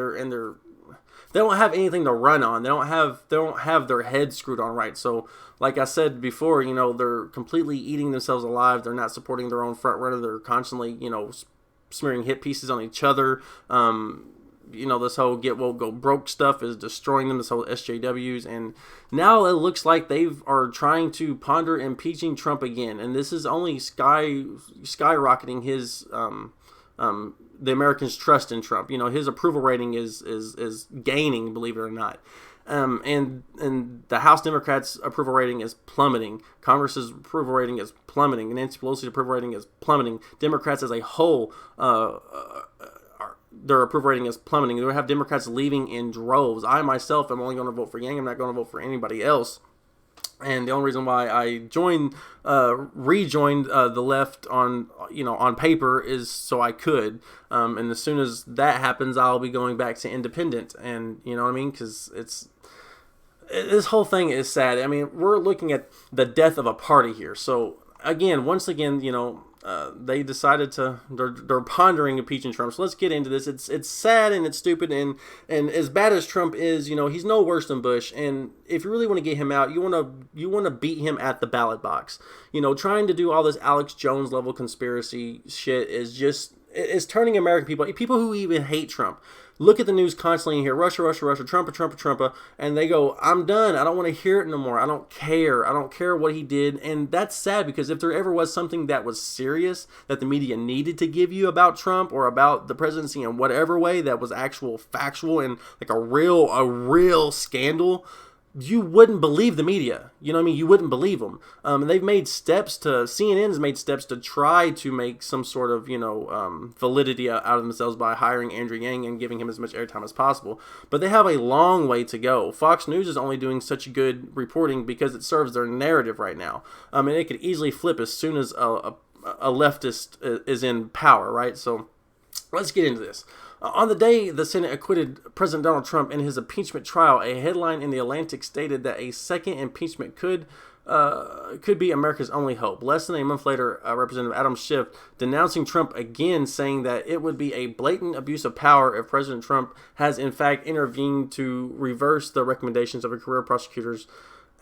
they don't have anything to run on. They don't have their head screwed on right. So, like I said before, they're completely eating themselves alive. They're not supporting their own front runner. They're constantly, smearing hit pieces on each other. This whole get woke, go broke stuff is destroying them. This whole SJWs, and now it looks like they are trying to ponder impeaching Trump again. And this is only skyrocketing his the Americans' trust in Trump. His approval rating is gaining, believe it or not. And the House Democrats' approval rating is plummeting. Congress's approval rating is plummeting. Nancy Pelosi's approval rating is plummeting. Democrats as a whole, their approval rating is plummeting. They have Democrats leaving in droves. I myself am only going to vote for Yang. I'm not going to vote for anybody else. And the only reason why I rejoined the left on paper is so I could. And as soon as that happens, I'll be going back to independent. And you know what I mean? Because this whole thing is sad. I mean, we're looking at the death of a party here. So once again, they decided they're pondering impeaching Trump. So let's get into this. It's sad and it's stupid, and as bad as Trump is, he's no worse than Bush. And if you really want to get him out, you want to beat him at the ballot box. Trying to do all this Alex Jones level conspiracy shit is turning American people who even hate Trump. Look at the news constantly and hear Russia, Trump, and they go, I'm done. I don't want to hear it no more. I don't care what he did. And that's sad, because if there ever was something that was serious that the media needed to give you about Trump or about the presidency in whatever way that was actual factual and like a real scandal, you wouldn't believe the media. You know what I mean? You wouldn't believe them. And they've made CNN's made steps to try to make some sort of, validity out of themselves by hiring Andrew Yang and giving him as much airtime as possible. But they have a long way to go. Fox News is only doing such good reporting because it serves their narrative right now. And it could easily flip as soon as a leftist is in power, right? So let's get into this. On the day the Senate acquitted President Donald Trump in his impeachment trial, a headline in The Atlantic stated that a second impeachment could be America's only hope. Less than a month later, Representative Adam Schiff denouncing Trump again, saying that it would be a blatant abuse of power if President Trump has in fact intervened to reverse the recommendations of a career prosecutors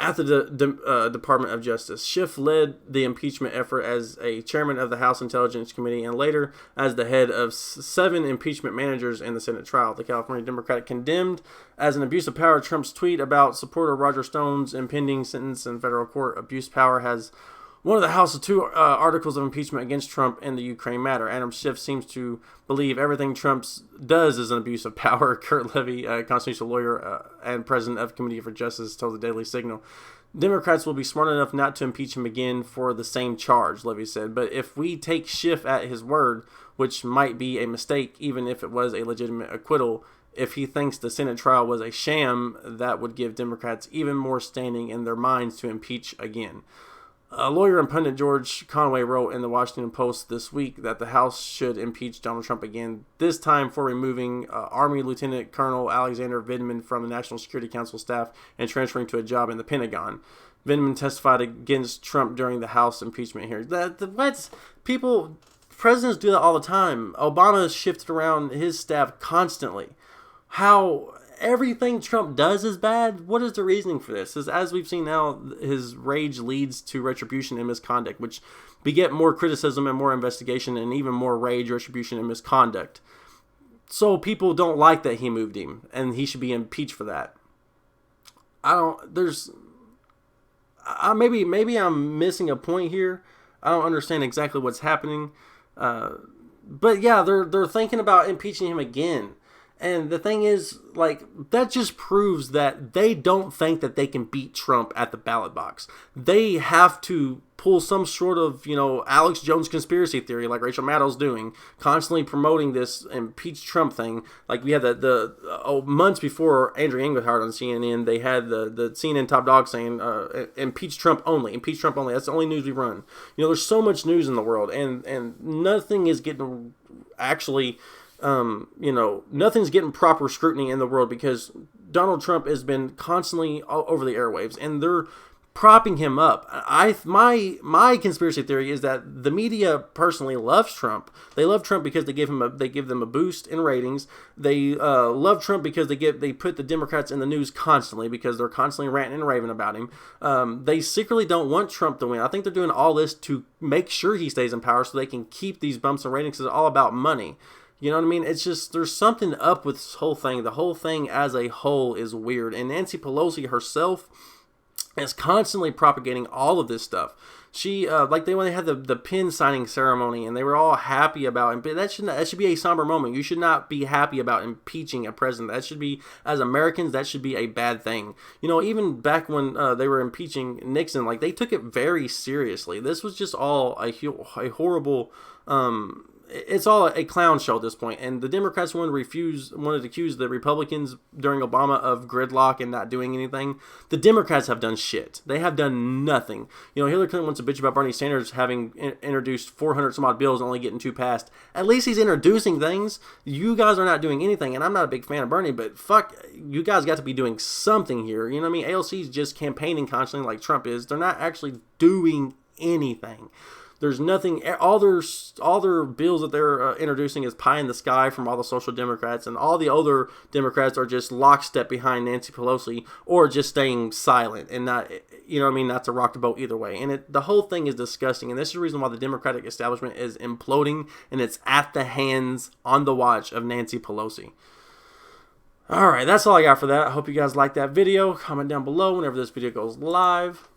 at the Department of Justice. Schiff led the impeachment effort as a chairman of the House Intelligence Committee and later as the head of 7 impeachment managers in the Senate trial. The California Democrat condemned as an abuse of power Trump's tweet about supporter Roger Stone's impending sentence in federal court. Abuse power has one of the House's 2 articles of impeachment against Trump in the Ukraine matter. Adam Schiff seems to believe everything Trump does is an abuse of power. Kurt Levy, a constitutional lawyer and president of Committee for Justice, told the Daily Signal. Democrats will be smart enough not to impeach him again for the same charge, Levy said. But if we take Schiff at his word, which might be a mistake even if it was a legitimate acquittal, if he thinks the Senate trial was a sham, that would give Democrats even more standing in their minds to impeach again. Lawyer and pundit George Conway wrote in the Washington Post this week that the House should impeach Donald Trump again, this time for removing Army Lieutenant Colonel Alexander Vindman from the National Security Council staff and transferring to a job in the Pentagon. Vindman testified against Trump during the House impeachment hearings. Presidents do that all the time. Obama shifted around his staff constantly. How everything Trump does is bad? What is the reasoning for this? As we've seen now, his rage leads to retribution and misconduct, which beget more criticism and more investigation and even more rage, retribution, and misconduct. So people don't like that he moved him, and he should be impeached for that. Maybe I'm missing a point here. I don't understand exactly what's happening. But yeah, they're thinking about impeaching him again. And the thing is, like, that just proves that they don't think that they can beat Trump at the ballot box. They have to pull some sort of, Alex Jones conspiracy theory like Rachel Maddow's doing, constantly promoting this impeach Trump thing. Like, we had the months before Andrew Yang was hired on CNN, they had the CNN top dog saying, impeach Trump only, impeach Trump only. That's the only news we run. There's so much news in the world, and nothing is getting actually... nothing's getting proper scrutiny in the world because Donald Trump has been constantly all over the airwaves, and they're propping him up. My conspiracy theory is that the media personally loves Trump. They love Trump because they give them a boost in ratings. They love Trump because they put the Democrats in the news constantly because they're constantly ranting and raving about him. They secretly don't want Trump to win. I think they're doing all this to make sure he stays in power so they can keep these bumps in ratings because it's all about money. You know what I mean? It's just, there's something up with this whole thing. The whole thing as a whole is weird. And Nancy Pelosi herself is constantly propagating all of this stuff. She, when they had the pin signing ceremony and they were all happy about it, but that should be a somber moment. You should not be happy about impeaching a president. That should be, as Americans, that should be a bad thing. Even back when they were impeaching Nixon, like, they took it very seriously. This was just all a horrible, it's all a clown show at this point, and the Democrats wanted to accuse the Republicans during Obama of gridlock and not doing anything. The Democrats have done shit. They have done nothing. Hillary Clinton wants to bitch about Bernie Sanders having introduced 400 some odd bills and only getting 2 passed. At least he's introducing things. You guys are not doing anything, and I'm not a big fan of Bernie, but fuck, you guys got to be doing something here. You know what I mean? AOC's just campaigning constantly like Trump is. They're not actually doing anything. There's nothing. All their bills that they're introducing is pie in the sky from all the social Democrats, and all the other Democrats are just lockstep behind Nancy Pelosi or just staying silent and not, not to rock the boat either way. And the whole thing is disgusting, and this is the reason why the Democratic establishment is imploding, and it's at the hands, on the watch of Nancy Pelosi. All right, that's all I got for that. I hope you guys like that video. Comment down below whenever this video goes live.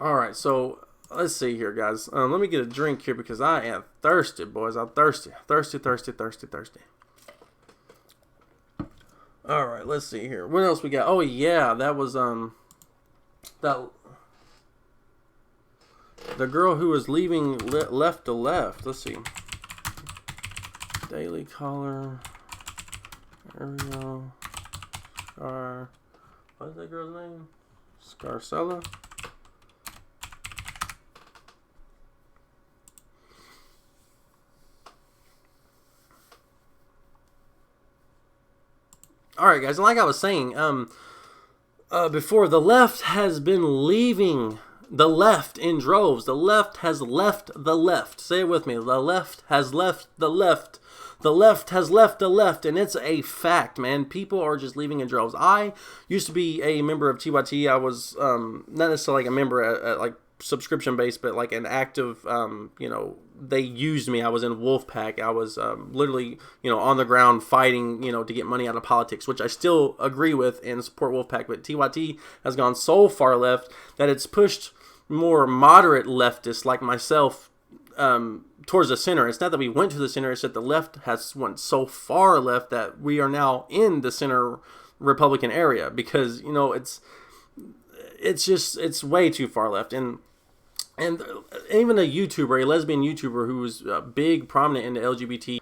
All right, so let's see here, guys. Let me get a drink here because I am thirsty, boys. I'm thirsty. Thirsty. All right, let's see here. What else we got? Oh, yeah, that was, the girl who was leaving left to left. Let's see. Daily Caller. Ariel. What's that girl's name? Scarcella. Alright, guys, and like I was saying before, the left has been leaving the left in droves. The left has left the left. Say it with me. The left has left the left. The left has left the left, and it's a fact, man. People are just leaving in droves. I used to be a member of TYT. I was not necessarily like a member at like subscription based, but like an active, they used me. I was in Wolfpack. I was literally, on the ground fighting, to get money out of politics, which I still agree with and support Wolfpack. But TYT has gone so far left that it's pushed more moderate leftists like myself towards the center. It's not that we went to the center, it's that the left has went so far left that we are now in the center Republican area because, it's way too far left. And even a YouTuber, a lesbian YouTuber who was big, prominent in the LGBTQ,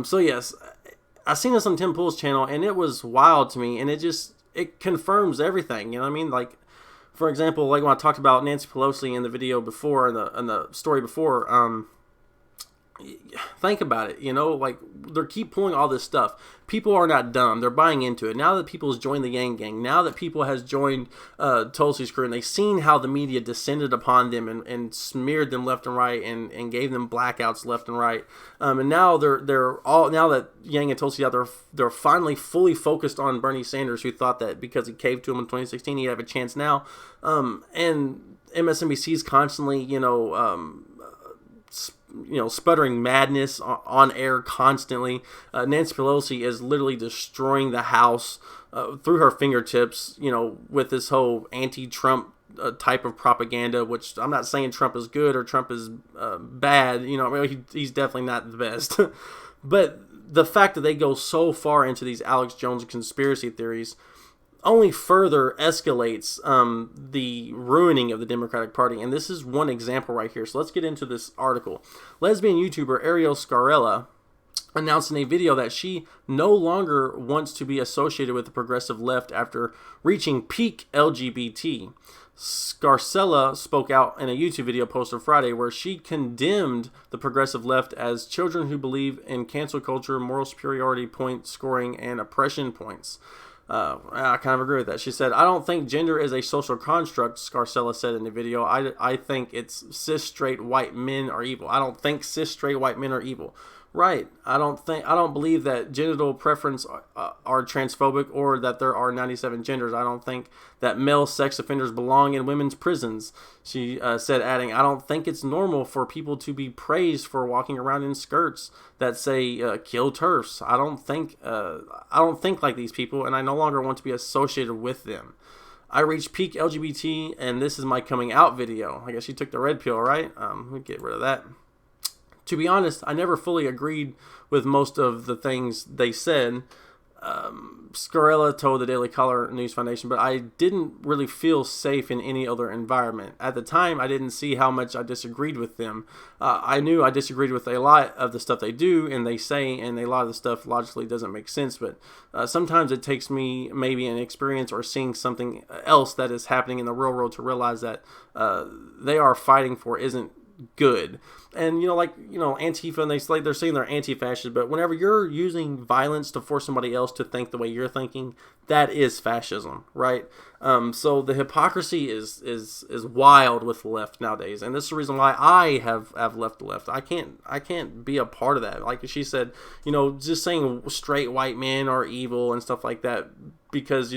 so yes, I seen this on Tim Pool's channel, and it was wild to me, and it confirms everything. You know what I mean? Like, for example, like when I talked about Nancy Pelosi in the video before, in the story before, think about it, like they keep pulling all this stuff. People are not dumb. They're buying into it. Now that people has joined the Yang Gang, now that people has joined Tulsi's crew, and they've seen how the media descended upon them and smeared them left and right and gave them blackouts left and right. And now they're all, now that Yang and Tulsi out, they're finally fully focused on Bernie Sanders, who thought that because he caved to him in 2016, he'd have a chance now. And MSNBC's constantly, sputtering madness on air constantly. Nancy Pelosi is literally destroying the House through her fingertips, with this whole anti-Trump type of propaganda, which I'm not saying Trump is good or Trump is bad. He's definitely not the best. But the fact that they go so far into these Alex Jones conspiracy theories only further escalates the ruining of the Democratic Party. And this is one example right here. So let's get into this article. Lesbian YouTuber Ariel Scarella announced in a video that she no longer wants to be associated with the progressive left after reaching peak LGBT. Scarcella spoke out in a YouTube video posted Friday where she condemned the progressive left as children who believe in cancel culture, moral superiority point scoring, and oppression points. I kind of agree with that. She said, "I don't think gender is a social construct," Scarcella said in the video. I think it's cis straight white men are evil. I don't think cis straight white men are evil. Right. I don't believe that genital preference are transphobic or that there are 97 genders. I don't think that male sex offenders belong in women's prisons. She said, adding, "I don't think it's normal for people to be praised for walking around in skirts that say kill TERFs. I don't think like these people, and I no longer want to be associated with them. I reached peak LGBT, and this is my coming out video." I guess she took the red pill, right? We'll get rid of that. To be honest, I never fully agreed with most of the things they said, Scarella told the Daily Caller News Foundation, but I didn't really feel safe in any other environment. At the time, I didn't see how much I disagreed with them. I knew I disagreed with a lot of the stuff they do and they say, and a lot of the stuff logically doesn't make sense, but sometimes it takes me maybe an experience or seeing something else that is happening in the real world to realize that they are fighting for isn't good. And Antifa, and they're saying they're anti-fascist, but whenever you're using violence to force somebody else to think the way you're thinking, that is fascism, right? So the hypocrisy is wild with the left nowadays, and this is the reason why I have left the left. I can't be a part of that. Like she said, just saying straight white men are evil and stuff like that because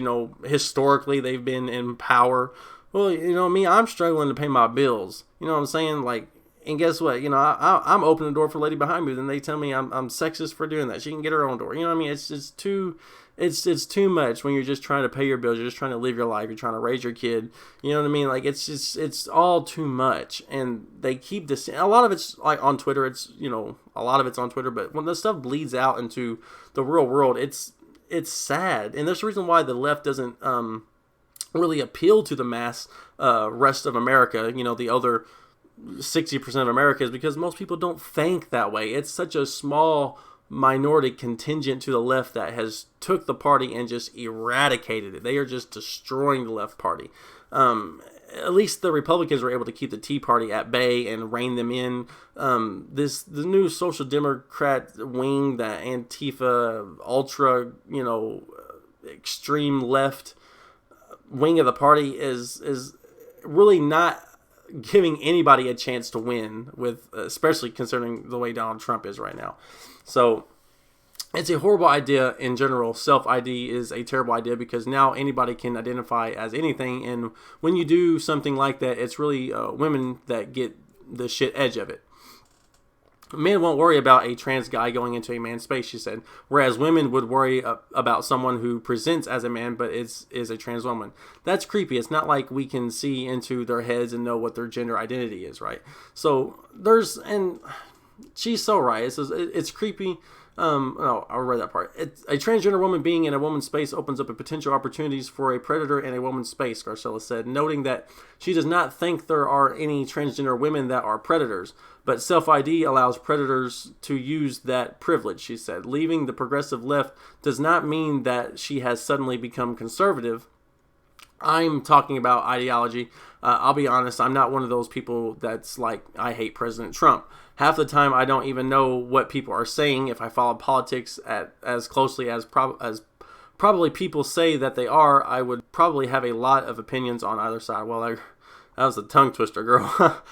historically they've been in power. Well, me, I'm struggling to pay my bills. You know what I'm saying? Like, and guess what? I'm opening the door for the lady behind me. Then they tell me I'm sexist for doing that. She can get her own door. You know what I mean? It's too much when you're just trying to pay your bills. You're just trying to live your life. You're trying to raise your kid. You know what I mean? Like, it's all too much. And they keep this. A lot of it's like on Twitter. A lot of it's on Twitter. But when this stuff bleeds out into the real world, it's sad. And there's a reason why the left doesn't really appeal to the mass rest of America, the other 60% of America, is because most people don't think that way. It's such a small minority contingent to the left that has took the party and just eradicated it. They are just destroying the left party. At least the Republicans were able to keep the Tea Party at bay and rein them in. The new social democrat wing, the Antifa ultra, extreme left wing of the party is really not giving anybody a chance to win, with especially considering the way Donald Trump is right now. So it's a horrible idea in general. Self-ID is a terrible idea because now anybody can identify as anything, and when you do something like that, it's really women that get the shit edge of it. Men won't worry about a trans guy going into a man's space, she said, whereas women would worry about someone who presents as a man but is a trans woman. That's creepy. It's not like we can see into their heads and know what their gender identity is, right? So and she's so right. It's creepy. No, I'll read that part. A transgender woman being in a woman's space opens up a potential opportunities for a predator in a woman's space, Scarcella said, noting that she does not think there are any transgender women that are predators, but self-ID allows predators to use that privilege, she said. Leaving the progressive left does not mean that she has suddenly become conservative. I'm talking about ideology. I'll be honest, I'm not one of those people that's like, I hate President Trump. Half the time, I don't even know what people are saying. If I follow politics as closely as probably people say that they are, I would probably have a lot of opinions on either side. Well, that was a tongue twister, girl.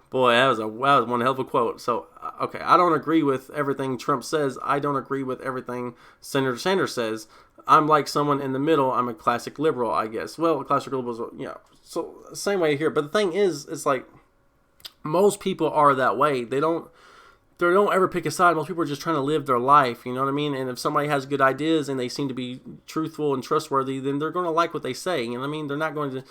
Boy, that was one hell of a quote. So, okay, I don't agree with everything Trump says. I don't agree with everything Senator Sanders says. I'm like someone in the middle. I'm a classic liberal, I guess. Well, classic liberals, so same way here. But the thing is, it's like most people are that way. They don't, they don't ever pick a side. Most people are just trying to live their life, you know what I mean? And if somebody has good ideas and they seem to be truthful and trustworthy, then they're going to like what they say, you know what I mean? They're not going to,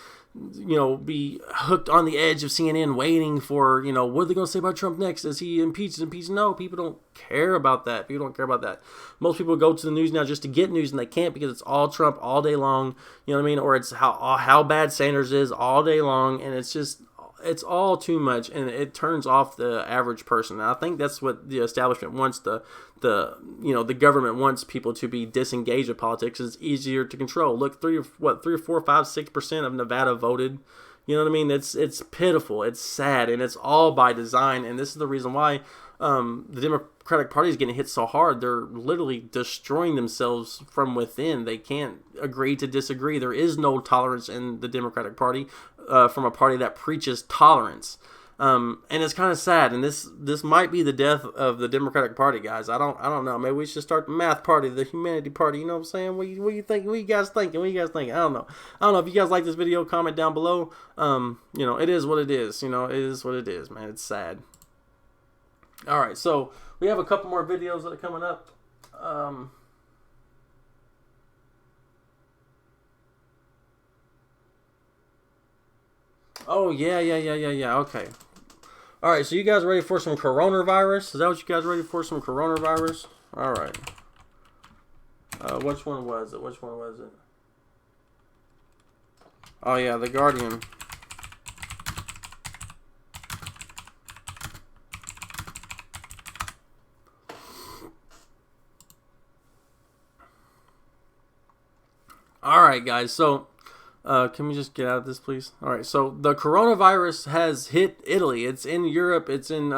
be hooked on the edge of CNN waiting for, what are they going to say about Trump next? Is he impeached? No, people don't care about that. People don't care about that. Most people go to the news now just to get news, and they can't because it's all Trump all day long, you know what I mean? Or it's how bad Sanders is all day long, and it's all too much, and it turns off the average person. And I think that's what the establishment wants. The government wants people to be disengaged with politics. It's easier to control. Look, 3 or 4, 5, 6% of Nevada voted. You know what I mean? It's pitiful. It's sad, and it's all by design. And this is the reason why the Democratic Party is getting hit so hard. They're literally destroying themselves from within. They can't agree to disagree. There is no tolerance in the Democratic Party from a party that preaches tolerance. And it's kind of sad. And this might be the death of the Democratic Party, guys. I don't know. Maybe we should start the math party, the humanity party. You know what I'm saying? What you think? What you guys thinking? What you guys thinking? I don't know. If you guys like this video, comment down below. It is what it is. It is what it is, man. It's sad. All right, so we have a couple more videos that are coming up. Oh, yeah. Okay. All right, so you guys ready for some coronavirus? Is that what you guys ready for, some coronavirus? All right. Which one was it? Oh, yeah, The Guardian. All right, guys, so can we just get out of this, please? All right, so the coronavirus has hit Italy. It's in Europe. It's in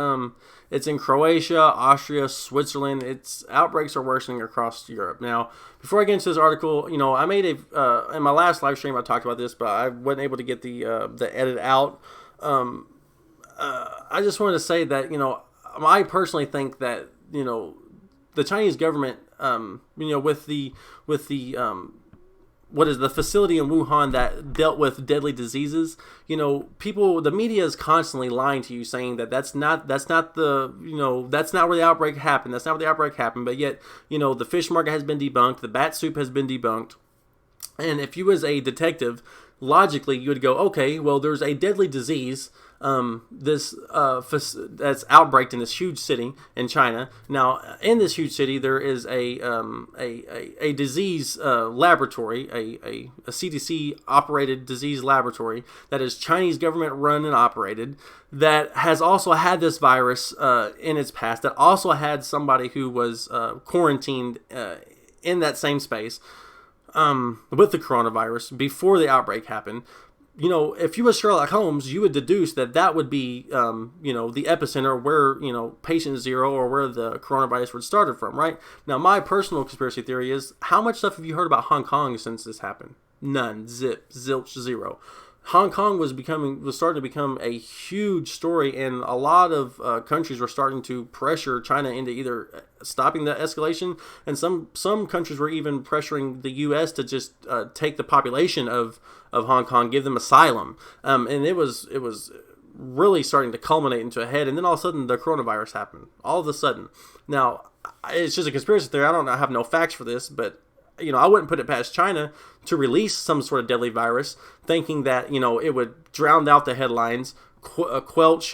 Croatia, Austria, Switzerland. Its outbreaks are worsening across Europe. Now, before I get into this article, I made in my last live stream I talked about this, but I wasn't able to get the edit out. I just wanted to say that I personally think that the Chinese government, with the the facility in Wuhan that dealt with deadly diseases, the media is constantly lying to you, saying that that's not where the outbreak happened. That's not where the outbreak happened. But yet, the fish market has been debunked. The bat soup has been debunked. And if you was a detective, logically you would go, okay, well, there's a deadly disease that's outbreaked in this huge city in China. Now, in this huge city, there is a disease laboratory, a CDC operated disease laboratory that is Chinese government run and operated, that has also had this virus in its past, that also had somebody who was quarantined in that same space with the coronavirus before the outbreak happened. If you were Sherlock Holmes, you would deduce that would be, the epicenter where, patient zero or where the coronavirus would started from, right? Now, my personal conspiracy theory is, how much stuff have you heard about Hong Kong since this happened? None. Zip. Zilch. Zero. Hong Kong was starting to become a huge story, and a lot of countries were starting to pressure China into either stopping the escalation, and some countries were even pressuring the U.S. to just take the population of Hong Kong, give them asylum, and it was really starting to culminate into a head. And then all of a sudden, the coronavirus happened. All of a sudden, now it's just a conspiracy theory. I have no facts for this, but I wouldn't put it past China to release some sort of deadly virus, thinking that it would drown out the headlines, quelch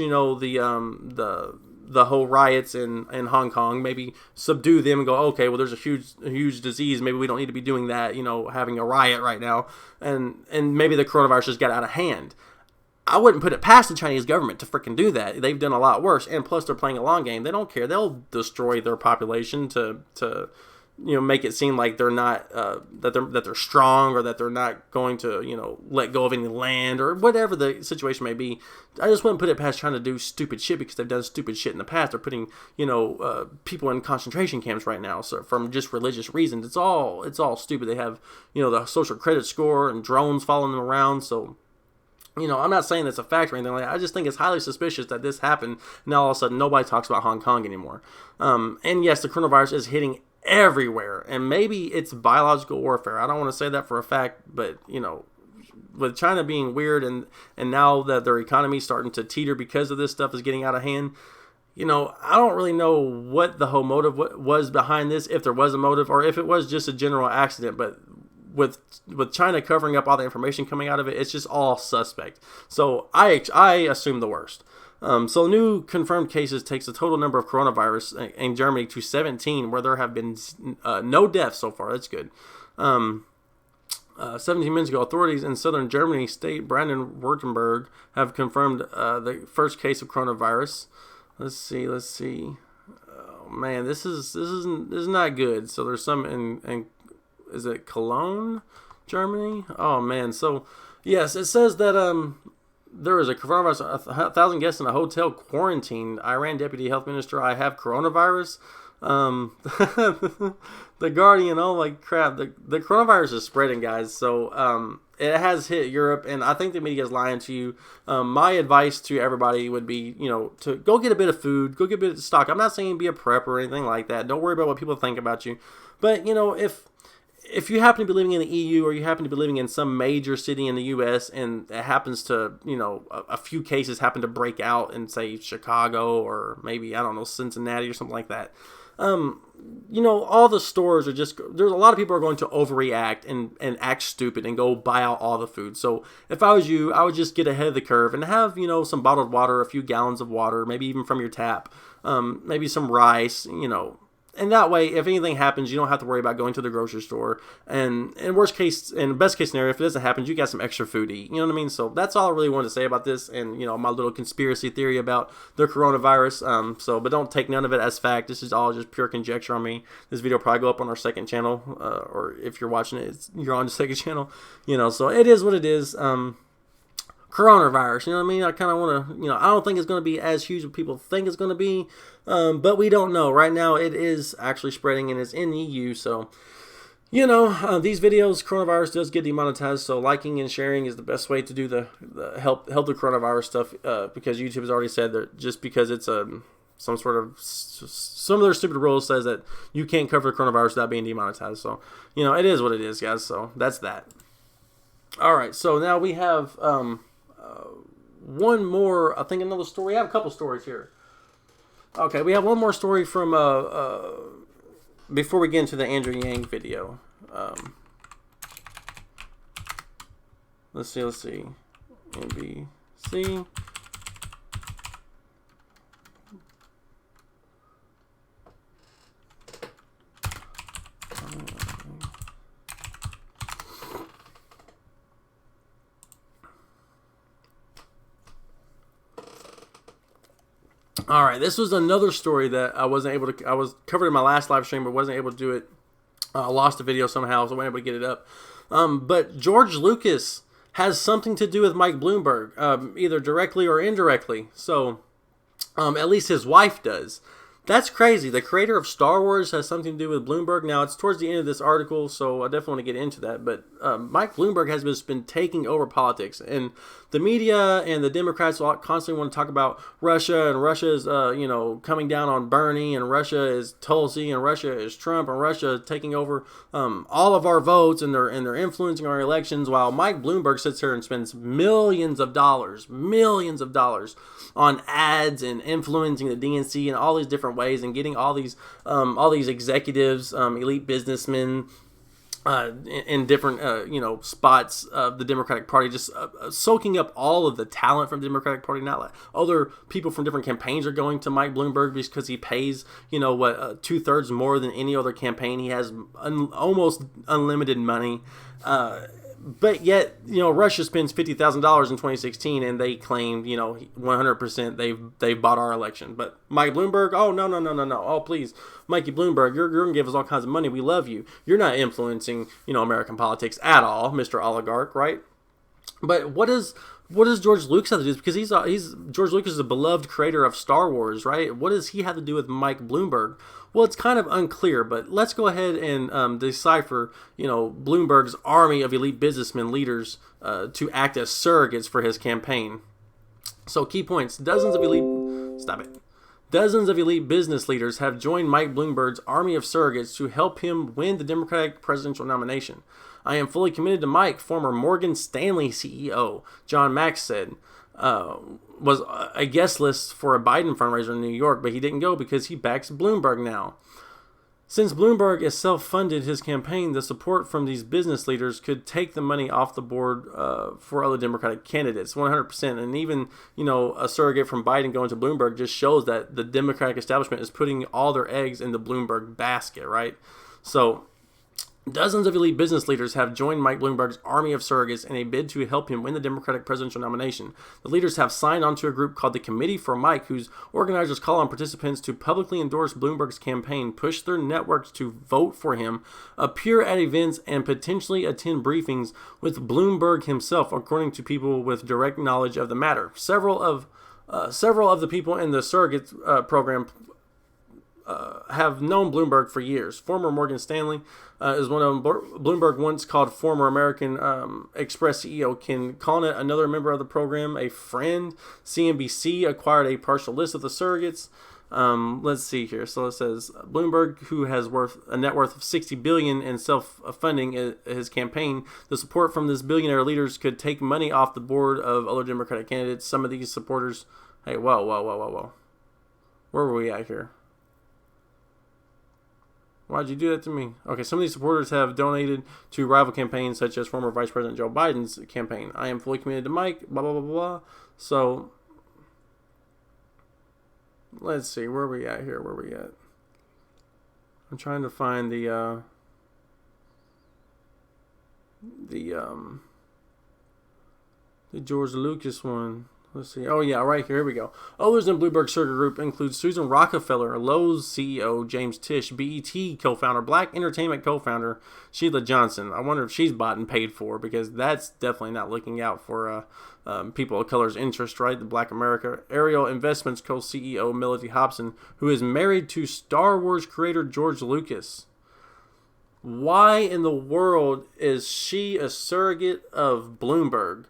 the whole riots in Hong Kong, maybe subdue them and go, okay, well, there's a huge disease, maybe we don't need to be doing that, having a riot right now, and maybe the coronavirus just got out of hand. I wouldn't put it past the Chinese government to freaking do that. They've done a lot worse, and plus they're playing a long game. They don't care. They'll destroy their population to make it seem like they're not that they're strong, or that they're not going to let go of any land, or whatever the situation may be. I just wouldn't put it past trying to do stupid shit, because they've done stupid shit in the past. They're putting people in concentration camps right now, so from just religious reasons. It's all stupid. They have the social credit score and drones following them around. So I'm not saying that's a fact or anything like that. I just think it's highly suspicious that this happened. Now all of a sudden nobody talks about Hong Kong anymore. And yes, the coronavirus is hitting everywhere, and maybe it's biological warfare. I don't want to say that for a fact, but with China being weird, and now that their economy is starting to teeter because of this stuff is getting out of hand, I don't really know what the whole motive was behind this, if there was a motive, or if it was just a general accident. But with China covering up all the information coming out of it, it's just all suspect. So I assume the worst. So new confirmed cases takes the total number of coronavirus in Germany to 17, where there have been no deaths so far. That's good. 17 minutes ago, authorities in southern Germany state Brandenburg have confirmed the first case of coronavirus. Let's see. Oh man, this is not good. So there's some in is it Cologne, Germany? Oh man. So yes, it says that there was a coronavirus, 1,000 guests in a hotel quarantined. Iran deputy health minister, I have coronavirus. The Guardian, oh my crap, the coronavirus is spreading, guys. So it has hit Europe, and I think the media is lying to you. My advice to everybody would be, to go get a bit of food, go get a bit of stock. I'm not saying be a prep or anything like that. Don't worry about what people think about you. But if you happen to be living in the EU, or you happen to be living in some major city in the U.S. and it happens to, a few cases happen to break out in, say, Chicago or maybe, I don't know, Cincinnati or something like that. All the stores are there's a lot of people are going to overreact and act stupid and go buy out all the food. So if I was you, I would just get ahead of the curve and have, some bottled water, a few gallons of water, maybe even from your tap, maybe some rice, and that way, if anything happens, you don't have to worry about going to the grocery store. And in best case scenario, if it doesn't happen, you got some extra food to eat. You know what I mean? So that's all I really wanted to say about this, and my little conspiracy theory about the coronavirus. But don't take none of it as fact. This is all just pure conjecture on me. This video will probably go up on our second channel, or if you're watching it, you're on the second channel. So it is what it is. Coronavirus, you know what I mean? I kind of want to, I don't think it's going to be as huge as people think it's going to be, but we don't know. Right now, it is actually spreading and it's in the EU, so, these videos, coronavirus does get demonetized, so liking and sharing is the best way to do the help the coronavirus stuff, because YouTube has already said that just because it's some of their stupid rules says that you can't cover the coronavirus without being demonetized, so, it is what it is, guys, so that's that. All right, so now we have, one more, I think another story. We have a couple stories here. Okay, we have one more story from, before we get into the Andrew Yang video. Let's see. NBC. All right, this was another story that I wasn't able to. I was covered in my last live stream, but wasn't able to do it. I lost the video somehow, so I wasn't able to get it up. But George Lucas has something to do with Mike Bloomberg, either directly or indirectly. So, at least his wife does. That's crazy. The creator of Star Wars has something to do with Bloomberg. Now, it's towards the end of this article, so I definitely want to get into that. But Mike Bloomberg has just been taking over politics. And the media and the Democrats constantly want to talk about Russia, and Russia is, coming down on Bernie, and Russia is Tulsi, and Russia is Trump, and Russia is taking over all of our votes, and they're influencing our elections, while Mike Bloomberg sits here and spends millions of dollars on ads and influencing the DNC and all these different ways, and getting all these executives, elite businessmen, in different spots of the Democratic Party, just soaking up all of the talent from the Democratic Party. Not like other people from different campaigns are going to Mike Bloomberg because he pays 2/3 more than any other campaign. He has almost unlimited money. But yet, Russia spends $50,000 in 2016, and they claim, 100% they've bought our election. But Mike Bloomberg, oh, no. Oh, please, Mikey Bloomberg, you're going to give us all kinds of money. We love you. You're not influencing, American politics at all, Mr. Oligarch, right? But what does George Lucas have to do? Because George Lucas is a beloved creator of Star Wars, right? What does he have to do with Mike Bloomberg? Well, it's kind of unclear, but let's go ahead and decipher, Bloomberg's army of elite businessmen leaders to act as surrogates for his campaign. So, key points: dozens of elite business leaders have joined Mike Bloomberg's army of surrogates to help him win the Democratic presidential nomination. I am fully committed to Mike, former Morgan Stanley CEO John Mack said. was a guest list for a Biden fundraiser in New York, but he didn't go because he backs Bloomberg now. Since Bloomberg is self-funded his campaign, the support from these business leaders could take the money off the board for other Democratic candidates, 100%. And even, a surrogate from Biden going to Bloomberg just shows that the Democratic establishment is putting all their eggs in the Bloomberg basket, right? So dozens of elite business leaders have joined Mike Bloomberg's army of surrogates in a bid to help him win the Democratic presidential nomination. The leaders have signed onto a group called the Committee for Mike, whose organizers call on participants to publicly endorse Bloomberg's campaign, push their networks to vote for him, appear at events, and potentially attend briefings with Bloomberg himself, according to people with direct knowledge of the matter. Several of the people in the surrogate program have known Bloomberg for years. Former Morgan Stanley is one of them. Bloomberg once called former American Express CEO Ken Conant another member of the program, a friend. CNBC acquired a partial list of the surrogates. Let's see here. So it says Bloomberg, who has a net worth of $60 billion in self-funding his campaign, the support from this billionaire leaders could take money off the board of other Democratic candidates. Some of these supporters, hey, whoa. Where were we at here? Why'd you do that to me? Okay, some of these supporters have donated to rival campaigns such as former Vice President Joe Biden's campaign. I am fully committed to Mike, blah, blah, blah, blah. So, let's see. Where are we at here? Where are we at? I'm trying to find the George Lucas one. Let's see. Oh, yeah, right here. Here we go. Others in Bloomberg Circle Group include Susan Rockefeller, Lowe's CEO James Tisch, BET co-founder, Black Entertainment co-founder Sheila Johnson. I wonder if she's bought and paid for, because that's definitely not looking out for people of color's interest, right? The Black America. Ariel Investments co-CEO Melody Hobson, who is married to Star Wars creator George Lucas. Why in the world is she a surrogate of Bloomberg?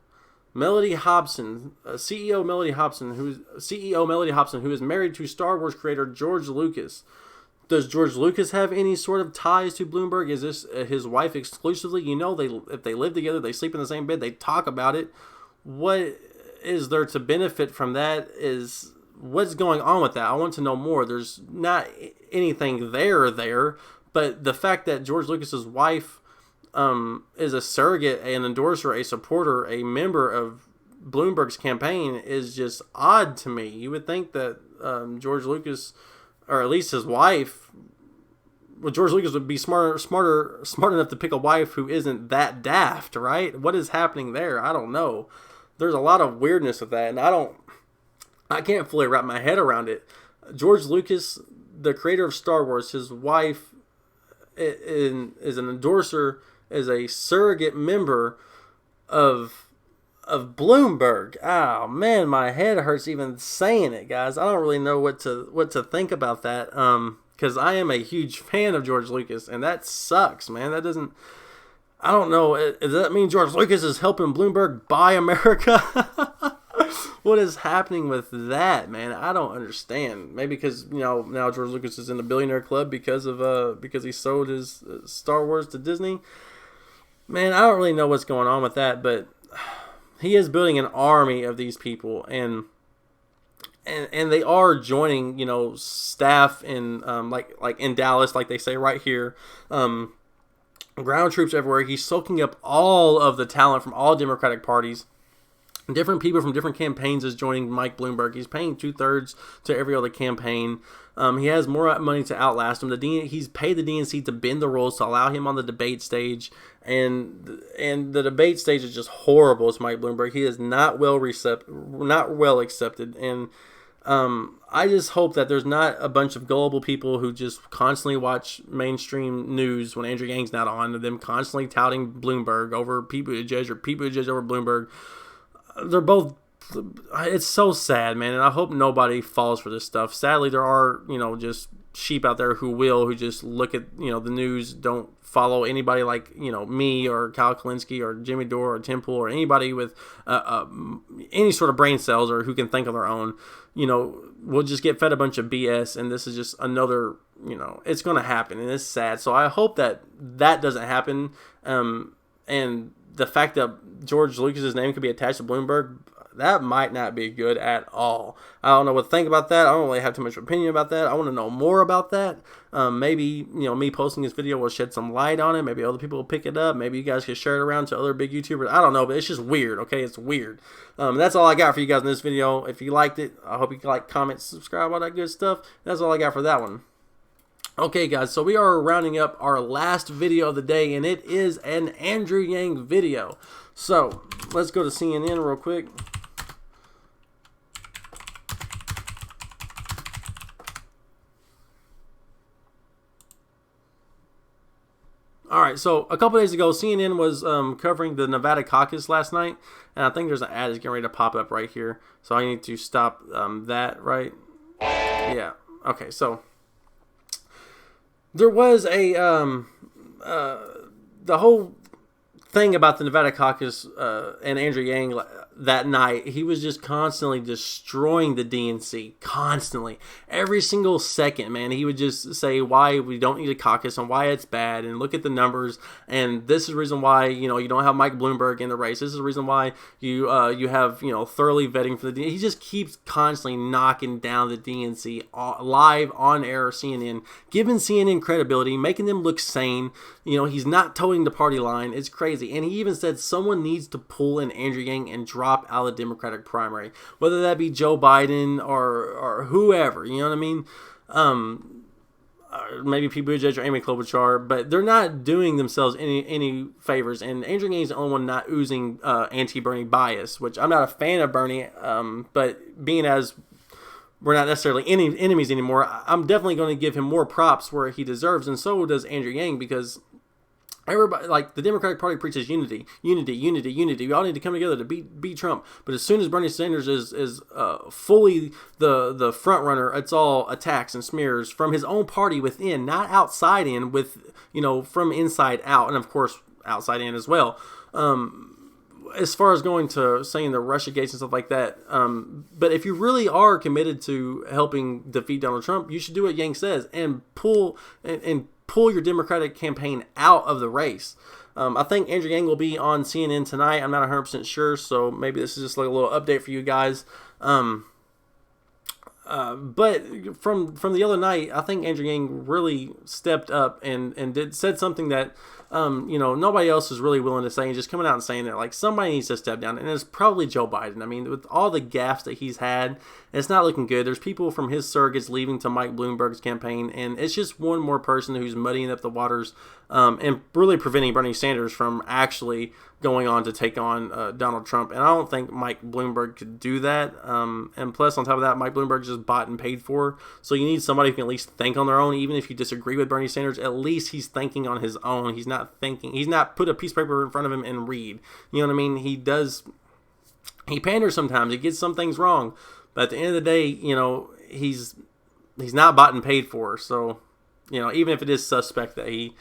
Melody Hobson, CEO Melody Hobson, who is married to Star Wars creator George Lucas. Does George Lucas have any sort of ties to Bloomberg? Is this his wife exclusively? If they live together, they sleep in the same bed, they talk about it. What is there to benefit from that? What's going on with that? I want to know more. There's not anything there, but the fact that George Lucas's wife is a surrogate, an endorser, a supporter, a member of Bloomberg's campaign is just odd to me. You would think that George Lucas, or at least his wife, George Lucas would be smart enough to pick a wife who isn't that daft, right? What is happening there? I don't know. There's a lot of weirdness with that, and I can't fully wrap my head around it. George Lucas, the creator of Star Wars, his wife is an endorser, is a surrogate member of Bloomberg. Oh man, my head hurts even saying it, guys. I don't really know what to think about that. Because I am a huge fan of George Lucas, and that sucks, man. I don't know. Does that mean George Lucas is helping Bloomberg buy America? What is happening with that, man? I don't understand. Maybe because now George Lucas is in the billionaire club because he sold his Star Wars to Disney. Man, I don't really know what's going on with that, but he is building an army of these people, and they are joining, staff in like in Dallas, like they say right here, ground troops everywhere. He's soaking up all of the talent from all Democratic parties. Different people from different campaigns is joining Mike Bloomberg. He's paying 2/3 to every other campaign. He has more money to outlast him. He's paid the DNC to bend the rules to allow him on the debate stage, and the debate stage is just horrible. It's Mike Bloomberg. He is not well accepted, and I just hope that there's not a bunch of gullible people who just constantly watch mainstream news when Andrew Yang's not on, and them constantly touting Bloomberg over Pete Buttigieg or Pete Buttigieg over Bloomberg. They're both, it's so sad, man, and I hope nobody falls for this stuff. Sadly, there are, just sheep out there who just look at, the news, don't follow anybody like, me or Kyle Kalinske or Jimmy Dore or Temple or anybody with any sort of brain cells or who can think on their own. We'll just get fed a bunch of BS, and this is just another, it's going to happen, and it's sad. So I hope that doesn't happen, and the fact that George Lucas's name could be attached to Bloomberg, that might not be good at all. I don't know what to think about that. I don't really have too much opinion about that. I want to know more about that. Maybe, me posting this video will shed some light on it. Maybe other people will pick it up. Maybe you guys can share it around to other big YouTubers. I don't know, but it's just weird, okay? It's weird. That's all I got for you guys in this video. If you liked it, I hope you can like, comment, subscribe, all that good stuff. That's all I got for that one. Okay, guys, so we are rounding up our last video of the day, and it is an Andrew Yang video. So, let's go to CNN real quick. Alright, so a couple days ago, CNN was covering the Nevada caucus last night, and I think there's an ad that's getting ready to pop up right here. So I need to stop that, right? Yeah, okay, so there was a, the whole thing about the Nevada caucus and Andrew Yang that night, he was just constantly destroying the DNC, constantly. Every single second, man, he would just say why we don't need a caucus and why it's bad, and look at the numbers, and this is the reason why, you don't have Mike Bloomberg in the race. This is the reason why you have, thoroughly vetting for the DNC. He just keeps constantly knocking down the DNC live on air CNN, giving CNN credibility, making them look sane. He's not toting the party line. It's crazy. And he even said someone needs to pull in Andrew Yang and drop out of the Democratic primary, whether that be Joe Biden or whoever, you know what I mean? Maybe Pete Buttigieg or Amy Klobuchar, but they're not doing themselves any favors. And Andrew Yang is the only one not oozing anti-Bernie bias, which I'm not a fan of Bernie, but being as we're not necessarily enemies anymore, I'm definitely going to give him more props where he deserves, and so does Andrew Yang, because everybody, like the Democratic Party, preaches unity. We all need to come together to beat Trump. But as soon as Bernie Sanders is fully the front runner, it's all attacks and smears from his own party within, not outside in, with from inside out, and of course outside in as well. As far as going to saying the Russia gates and stuff like that, but if you really are committed to helping defeat Donald Trump, you should do what Yang says and pull your Democratic campaign out of the race. I think Andrew Yang will be on CNN tonight. I'm not 100% sure, so maybe this is just like a little update for you guys. But from the other night, I think Andrew Yang really stepped up and said something that nobody else is really willing to say, and just coming out and saying that, like, somebody needs to step down, and it's probably Joe Biden. I mean, with all the gaffes that he's had, it's not looking good. There's people from his surrogates leaving to Mike Bloomberg's campaign, and it's just one more person who's muddying up the waters and really preventing Bernie Sanders from actually going on to take on Donald Trump. And I don't think Mike Bloomberg could do that. And plus, on top of that, Mike Bloomberg just bought and paid for. So you need somebody who can at least think on their own. Even if you disagree with Bernie Sanders, at least he's thinking on his own. He's not put a piece of paper in front of him and read. You know what I mean? He panders sometimes. He gets some things wrong. But at the end of the day, he's not bought and paid for. So, even if it is suspect that he,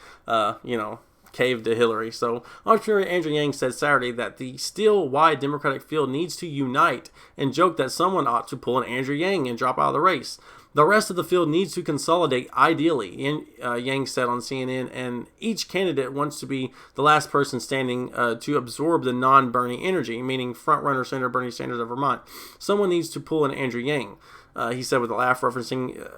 caved to Hillary. So, entrepreneur Andrew Yang said Saturday that the still wide Democratic field needs to unite, and joked that someone ought to pull an Andrew Yang and drop out of the race. The rest of the field needs to consolidate, ideally, Yang said on CNN, and each candidate wants to be the last person standing to absorb the non-Bernie energy, meaning frontrunner Senator Bernie Sanders of Vermont. Someone needs to pull an Andrew Yang, he said with a laugh, referencing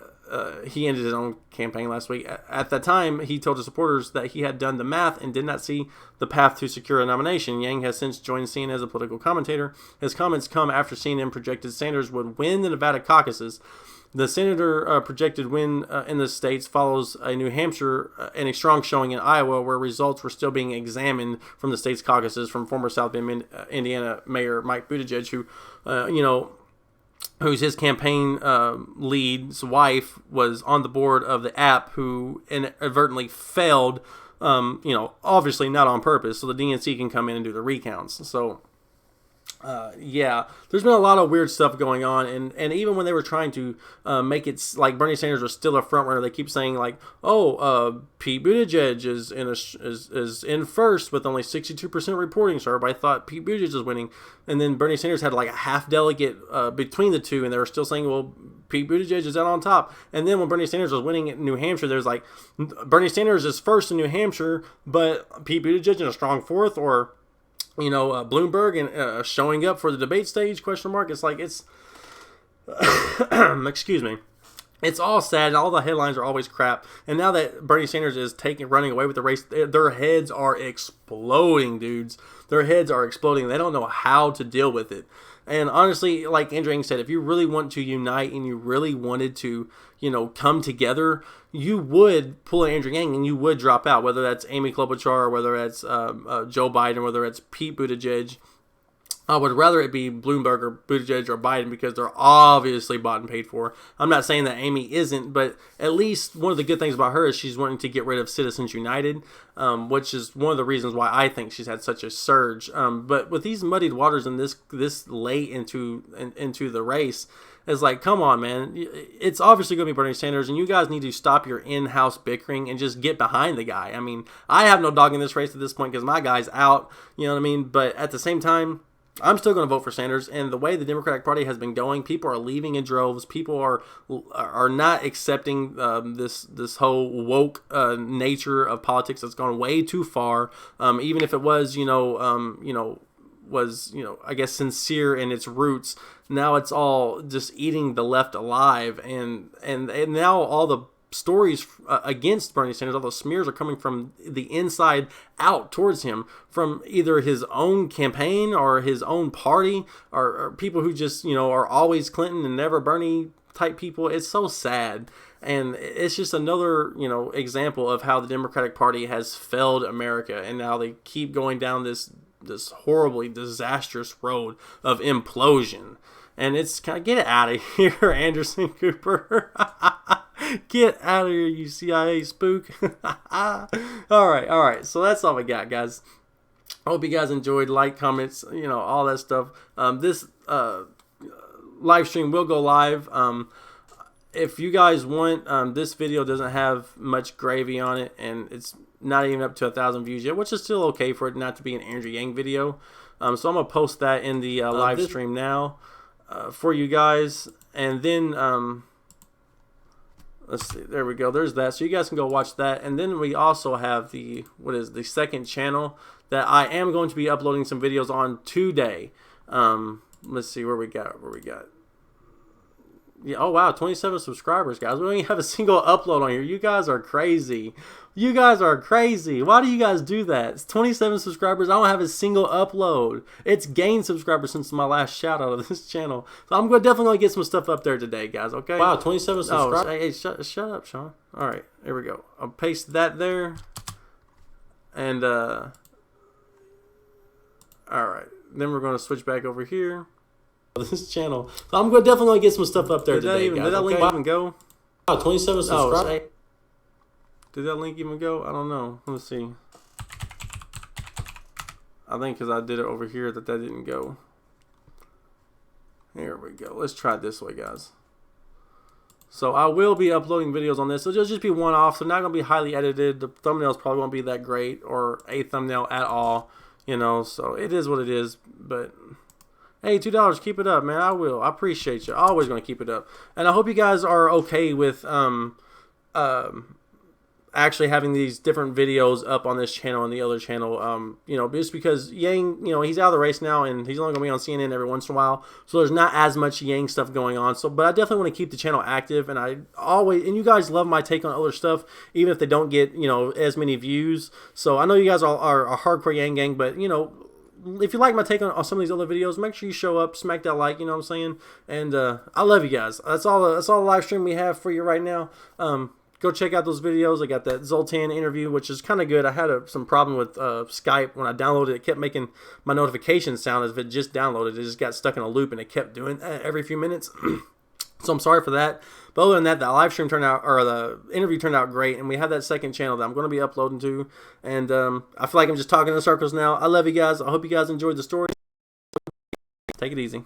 he ended his own campaign last week. At that time, he told his supporters that he had done the math and did not see the path to secure a nomination. Yang has since joined CNN as a political commentator. His comments come after CNN projected Sanders would win the Nevada caucuses. The senator projected win in the states follows a New Hampshire and a strong showing in Iowa, where results were still being examined from the state's caucuses from former South Bend, Indiana Mayor Mike Buttigieg, who, who's his campaign lead's wife was on the board of the app, who inadvertently failed, obviously not on purpose, so the DNC can come in and do the recounts. So, there's been a lot of weird stuff going on, and even when they were trying to make it like Bernie Sanders was still a front runner, they keep saying like, Pete Buttigieg is in first with only 62% reporting, so everybody thought Pete Buttigieg was winning, and then Bernie Sanders had like a half delegate between the two, and they were still saying, well, Pete Buttigieg is out on top. And then when Bernie Sanders was winning in New Hampshire, there's like, Bernie Sanders is first in New Hampshire, but Pete Buttigieg in a strong fourth, or Bloomberg and showing up for the debate stage, question mark. It's like, it's, excuse me. It's all sad, and all the headlines are always crap. And now that Bernie Sanders is running away with the race, their heads are exploding, dudes. Their heads are exploding. They don't know how to deal with it. And honestly, like Andrew Yang said, if you really want to unite and you really wanted to, come together, you would pull an Andrew Yang and you would drop out, whether that's Amy Klobuchar, whether that's Joe Biden, whether it's Pete Buttigieg. I would rather it be Bloomberg or Buttigieg or Biden because they're obviously bought and paid for. I'm not saying that Amy isn't, but at least one of the good things about her is she's wanting to get rid of Citizens United, which is one of the reasons why I think she's had such a surge. But with these muddied waters and this late into the race, it's like, come on, man. It's obviously going to be Bernie Sanders, and you guys need to stop your in-house bickering and just get behind the guy. I mean, I have no dog in this race at this point because my guy's out, you know what I mean? But at the same time, I'm still going to vote for Sanders, and the way the Democratic Party has been going, people are leaving in droves. People are not accepting this whole woke nature of politics that's gone way too far. Even if it was, I guess sincere in its roots, now it's all just eating the left alive, and now all the stories against Bernie Sanders, all those smears are coming from the inside out towards him, from either his own campaign or his own party, or people who just, are always Clinton and never Bernie type people. It's so sad. And it's just another, example of how the Democratic Party has failed America. And now they keep going down this horribly disastrous road of implosion. And it's kind of, get it out of here, Anderson Cooper. Get out of here, you CIA spook. All right. So that's all we got, guys. I hope you guys enjoyed. Like, comments, all that stuff. This live stream will go live. If you guys want, this video doesn't have much gravy on it, and it's not even up to 1,000 views yet, which is still okay for it not to be an Andrew Yang video. So I'm going to post that in the live stream now for you guys. And then... let's see. There we go. There's that. So you guys can go watch that. And then we also have the second channel that I am going to be uploading some videos on today. Let's see where we got. Yeah. Oh wow, 27 subscribers, guys. We don't even have a single upload on here. You guys are crazy. Why do you guys do that? It's 27 subscribers. I don't have a single upload. It's gained subscribers since my last shout out of this channel. So I'm definitely going to get some stuff up there today, guys. Okay. Wow, 27 subscribers. Oh, hey, shut up, Sean. All right, here we go. I'll paste that there. And all right, then we're going to switch back over here. This channel. So I'm definitely going to get some stuff up there today, guys. Did that link even go? Wow, 27 subscribers. Did that link even go? I don't know. Let's see. I think because I did it over here that didn't go. Here we go. Let's try it this way, guys. So I will be uploading videos on this. It'll just be one-off, so not going to be highly edited. The thumbnails probably won't be that great, or a thumbnail at all. So it is what it is. But hey, $2, keep it up, man. I will. I appreciate you. Always going to keep it up. And I hope you guys are okay with actually having these different videos up on this channel and the other channel, just because Yang, he's out of the race now, and he's only going to be on CNN every once in a while, so there's not as much Yang stuff going on. So, but I definitely want to keep the channel active, and and you guys love my take on other stuff, even if they don't get, as many views. So I know you guys are a hardcore Yang gang, but, if you like my take on some of these other videos, make sure you show up, smack that like, you know what I'm saying? And I love you guys. That's all the live stream we have for you right now. Go check out those videos. I got that Zoltan interview, which is kind of good. I had some problem with Skype when I downloaded it. It kept making my notifications sound as if it just downloaded. It just got stuck in a loop, and it kept doing that every few minutes. So I'm sorry for that. But other than that, the live stream the interview turned out great, and we have that second channel that I'm going to be uploading to. And I feel like I'm just talking in circles now. I love you guys. I hope you guys enjoyed the story. Take it easy.